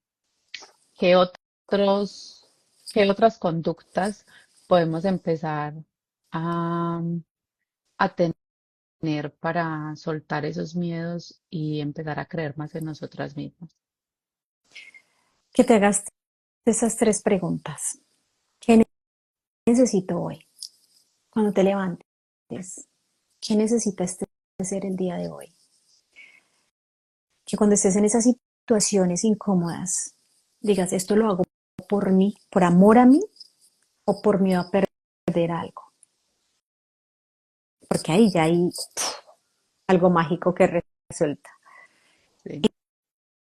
S1: ¿Qué otros, qué otras conductas podemos empezar a, a tener para soltar esos miedos y empezar a creer más en nosotras mismas?
S2: Que te hagas esas tres preguntas. ¿Qué necesito hoy? Cuando te levantes, ¿qué necesita este ser el día de hoy? Que cuando estés en esas situaciones incómodas, digas, esto lo hago por mí, por amor a mí o por miedo a perder algo. Porque ahí ya hay algo mágico que resulta.
S1: Sí.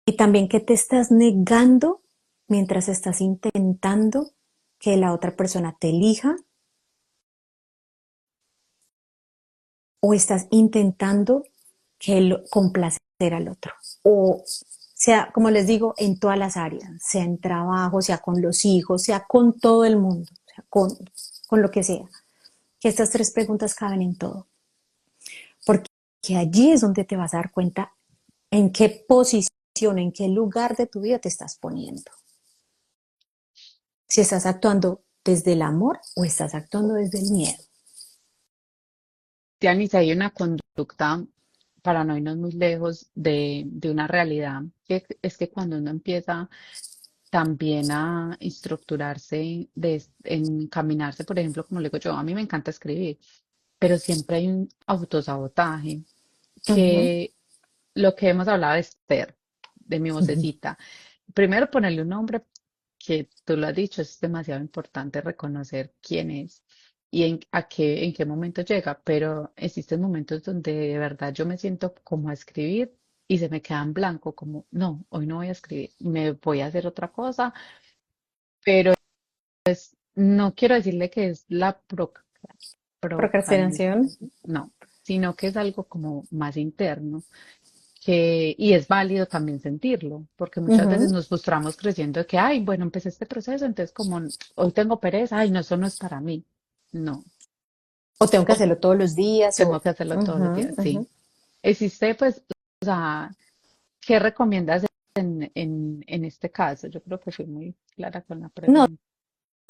S2: Y también que te estás negando mientras estás intentando que la otra persona te elija o estás intentando complacer al otro. O sea, como les digo, en todas las áreas, sea en trabajo, sea con los hijos, sea con todo el mundo, sea con lo que sea. Que estas tres preguntas caben en todo. Porque allí es donde te vas a dar cuenta en qué posición, en qué lugar de tu vida te estás poniendo. Si estás actuando desde el amor o estás actuando desde el miedo.
S1: Tianis, hay una conducta, para no irnos muy lejos, de una realidad, que es que cuando uno empieza también a estructurarse, en encaminarse, por ejemplo, como le digo yo, a mí me encanta escribir, pero siempre hay un autosabotaje,
S2: Uh -huh,
S1: que lo que hemos hablado de Esther, de mi
S2: uh -huh.
S1: vocecita. Primero ponerle un nombre que tú lo has dicho, es demasiado importante reconocer quién es y en qué momento llega, pero existen momentos donde de verdad yo me siento como a escribir y se me queda en blanco, como, no, hoy no voy a escribir, me voy a hacer otra cosa, pero no quiero decirle que es la procrastinación,
S2: Procrastinación.
S1: no, sino que es algo como más interno y es válido también sentirlo, porque
S2: Uh
S1: muchas
S2: -huh.
S1: veces nos frustramos creyendo que, ay, bueno, empecé este proceso, entonces como hoy tengo pereza, ay, no, eso no es para mí. No,
S2: O tengo que
S1: o
S2: hacerlo todos los días
S1: tengo
S2: o...
S1: que hacerlo
S2: Uh
S1: todos los
S2: -huh,
S1: días,
S2: uh
S1: sí.
S2: -huh.
S1: Existe, pues, o sea, ¿qué recomiendas en este caso? Yo creo que fui muy clara con la
S2: No,
S1: pregunta.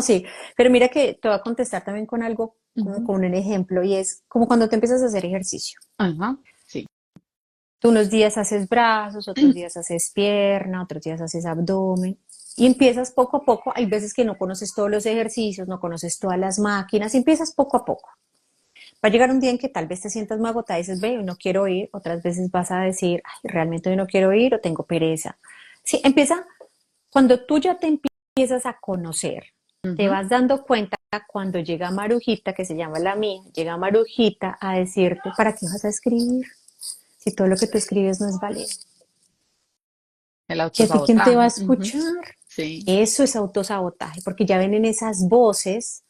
S2: sí, pero mira que te voy a contestar también con algo, como
S1: Ujú.
S2: con un ejemplo, y es como cuando te empiezas a hacer ejercicio.
S1: Ajá, sí.
S2: Tú unos días haces brazos, otros días haces pierna, otros días haces abdomen, y empiezas poco a poco. Hay veces que no conoces todos los ejercicios, no conoces todas las máquinas, y empiezas poco a poco. Va a llegar un día en que tal vez te sientas muy agotada y dices, ve, hoy no quiero ir, otras veces vas a decir, ay, realmente hoy no quiero ir o tengo pereza. Sí, empieza cuando tú ya te empiezas a conocer, te
S1: Ujú.
S2: vas dando cuenta cuando llega Marujita, que se llama la mía, llega Marujita a decirte, ¿para qué vas a escribir? Si todo lo que tú escribes no es válido.
S1: El
S2: ¿Y a ti quién te va a
S1: autosabotaje. Ujú.
S2: escuchar?
S1: Sí.
S2: Eso es autosabotaje, porque ya ven en esas voces.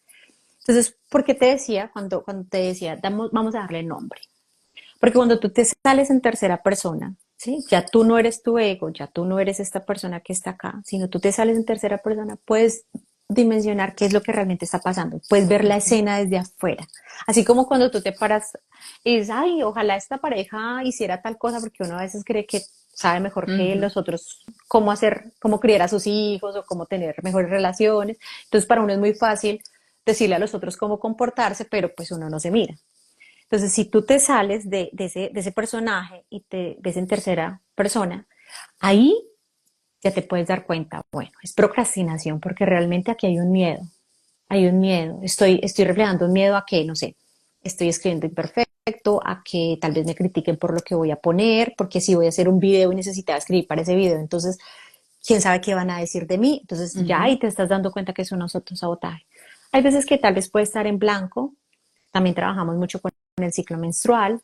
S2: Entonces, ¿por qué te decía cuando te decía, vamos a darle nombre? Porque cuando tú te sales en tercera persona, ¿sí? Ya tú no eres tu ego, ya tú no eres esta persona que está acá, sino tú te sales en tercera persona, puedes dimensionar qué es lo que realmente está pasando, puedes ver la
S1: Ujú.
S2: escena desde afuera. Así como cuando tú te paras y dices, ay, ojalá esta pareja hiciera tal cosa, porque uno a veces cree que sabe mejor que
S1: Ujú.
S2: los otros cómo hacer, cómo criar a sus hijos o cómo tener mejores relaciones. Entonces, para uno es muy fácil decirle a los otros cómo comportarse, pero pues uno no se mira. Entonces, si tú te sales de ese personaje y te ves en tercera persona, ahí ya te puedes dar cuenta, bueno, es procrastinación porque realmente aquí hay un miedo, estoy reflejando un miedo a que, no sé, estoy escribiendo imperfecto, a que tal vez me critiquen por lo que voy a poner, porque si voy a hacer un video y necesitaba escribir para ese video, entonces, ¿quién sabe qué van a decir de mí? Entonces ya
S1: Ujú.
S2: ahí te estás dando cuenta que es un autosabotaje. Hay veces que tal vez puede estar en blanco, también trabajamos mucho con el ciclo menstrual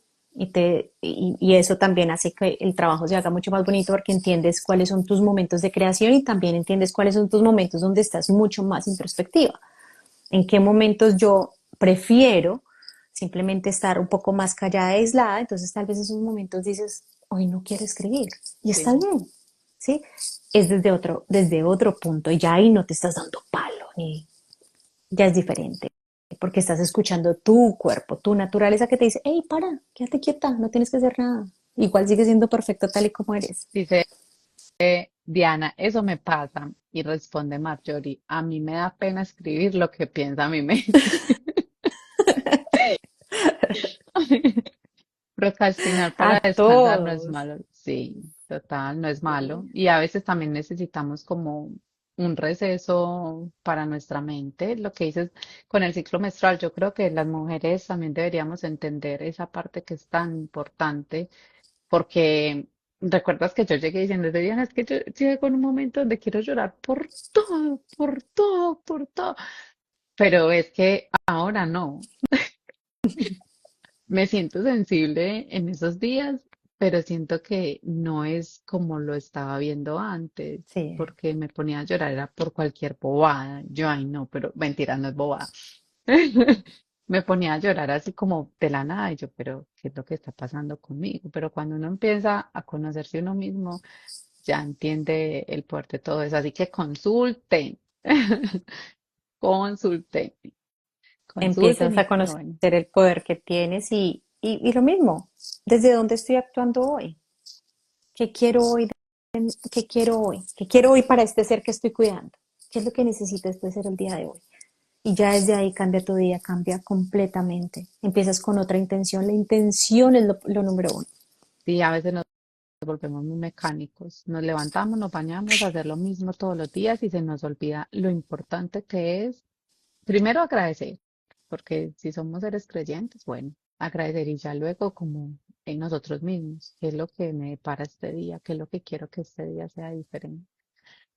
S2: y eso también hace que el trabajo se haga mucho más bonito porque entiendes cuáles son tus momentos de creación y también entiendes cuáles son tus momentos donde estás mucho más introspectiva. En qué momentos yo prefiero simplemente estar un poco más callada y aislada, entonces tal vez esos momentos dices, hoy no quiero escribir y está
S1: Sí.
S2: bien, ¿sí? Es desde otro punto y ya ahí no te estás dando palo, ni, ya es diferente, porque estás escuchando tu cuerpo, tu naturaleza que te dice, hey, para, quédate quieta, no tienes que hacer nada. Igual sigue siendo perfecto tal y como eres.
S1: Dice Diana, eso me pasa. Y responde Marjorie, a mí me da pena escribir lo que piensa mi mente. Procrastinar
S2: A
S1: para descansar no es
S2: todos.
S1: malo. Sí, total, no es malo. Y a veces también necesitamos como un receso para nuestra mente. Lo que dices con el ciclo menstrual, yo creo que las mujeres también deberíamos entender esa parte que es tan importante, porque recuerdas que yo llegué diciendo, Diana, es que yo llego en un momento donde quiero llorar por todo, por todo, por todo. Pero es que ahora no. Me siento sensible en esos días, pero siento que no es como lo estaba viendo antes,
S2: Sí,
S1: porque me ponía a llorar era por cualquier bobada. Yo, ay, no, pero mentira, no es bobada. Me ponía a llorar así como de la nada y yo, pero ¿qué es lo que está pasando conmigo? Pero cuando uno empieza a conocerse uno mismo, ya entiende el poder de todo eso. Así que consulten, consulten, consulten
S2: empiezas a
S1: y
S2: conocer
S1: bueno,
S2: el poder que tienes y lo mismo, ¿desde dónde estoy actuando hoy? ¿Qué quiero hoy? ¿Qué quiero hoy? ¿Qué quiero hoy para este ser que estoy cuidando? ¿Qué es lo que necesita este ser el día de hoy? Y ya desde ahí cambia tu día, cambia completamente. Empiezas con otra intención. La intención es lo número uno.
S1: sí, a veces nos volvemos muy mecánicos. Nos levantamos, nos bañamos, a hacer lo mismo todos los días y se nos olvida lo importante que es, primero agradecer, porque si somos seres creyentes, bueno, agradecer y ya luego como en nosotros mismos, qué es lo que me depara este día, qué es lo que quiero que este día sea diferente.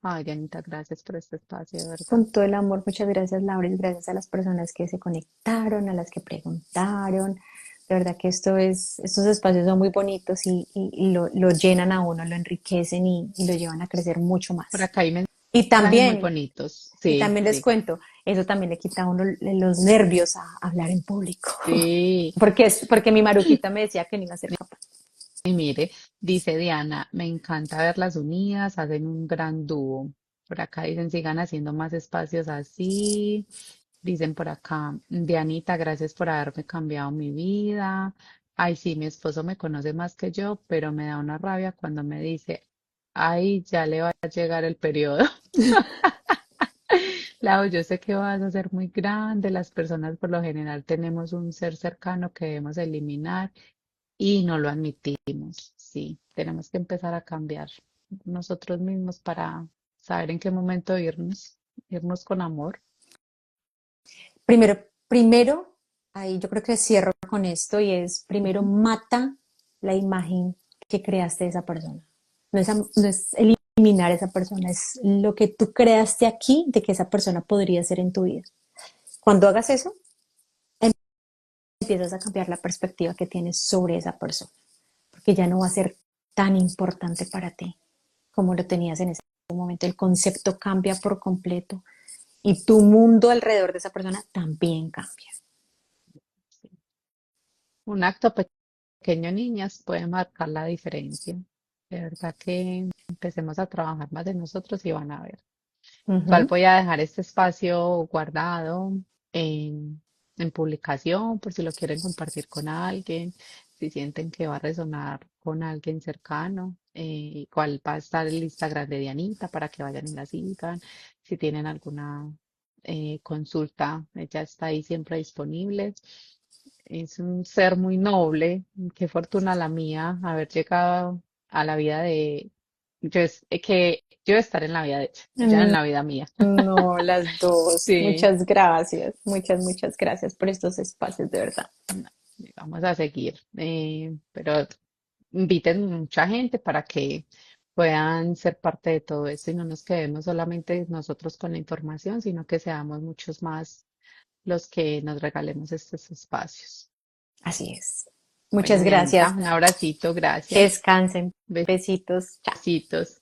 S1: Ay, Dianita, gracias por este espacio, de verdad.
S2: Con todo el amor, muchas gracias, Laura, y gracias a las personas que se conectaron, a las que preguntaron. De verdad que estos espacios son muy bonitos y lo llenan a uno, lo enriquecen y lo llevan a crecer mucho
S1: Por
S2: más.
S1: acá hay
S2: Y
S1: mensajes muy
S2: también,
S1: bonitos.
S2: y
S1: Sí,
S2: también les
S1: diga.
S2: cuento, eso también le quita a uno los nervios a hablar en público.
S1: Sí.
S2: Porque mi Maruquita me decía que no iba a ser capaz.
S1: Y mire, dice Diana, me encanta verlas unidas, hacen un gran dúo. Por acá dicen, sigan haciendo más espacios así. Dicen por acá, Dianita, gracias por haberme cambiado mi vida. Ay, sí, mi esposo me conoce más que yo, pero me da una rabia cuando me dice, ay, ya le va a llegar el periodo. Lau, yo sé que vas a ser muy grande, las personas por lo general tenemos un ser cercano que debemos eliminar y no lo admitimos. Sí, tenemos que empezar a cambiar nosotros mismos para saber en qué momento irnos, irnos con amor.
S2: Primero, ahí yo creo que cierro con esto y es, primero
S1: Ujú.
S2: mata la imagen que creaste de esa persona. No es eliminar a esa persona, es lo que tú creaste aquí de que esa persona podría ser en tu vida. Cuando hagas eso, empiezas a cambiar la perspectiva que tienes sobre esa persona, porque ya no va a ser tan importante para ti como lo tenías en ese momento. El concepto cambia por completo y tu mundo alrededor de esa persona también cambia.
S1: Sí. Un acto pequeño, niñas, puede marcar la diferencia. De verdad que empecemos a trabajar más de nosotros y van a ver. Igual
S2: Ujú.
S1: voy a dejar este espacio guardado en publicación por si lo quieren compartir con alguien, si sienten que va a resonar con alguien cercano. Igual va a estar el Instagram de Dianita para que vayan y la sigan. Si tienen alguna consulta, ella está ahí siempre disponible. Es un ser muy noble. Qué fortuna la mía haber llegado a la vida que yo estar en la vida de ella, ella en
S2: Mm,
S1: la vida mía.
S2: no, las dos.
S1: Sí,
S2: Muchas gracias. Muchas gracias por estos espacios, de verdad.
S1: no, vamos a seguir. Pero inviten mucha gente para que puedan ser parte de todo esto y no nos quedemos solamente nosotros con la información, sino que seamos muchos más los que nos regalemos estos espacios.
S2: Así es.
S1: Bueno,
S2: Muchas
S1: mi Anita,
S2: gracias.
S1: un abracito,
S2: Que
S1: gracias.
S2: descansen. Besitos. Chao.
S1: Besitos.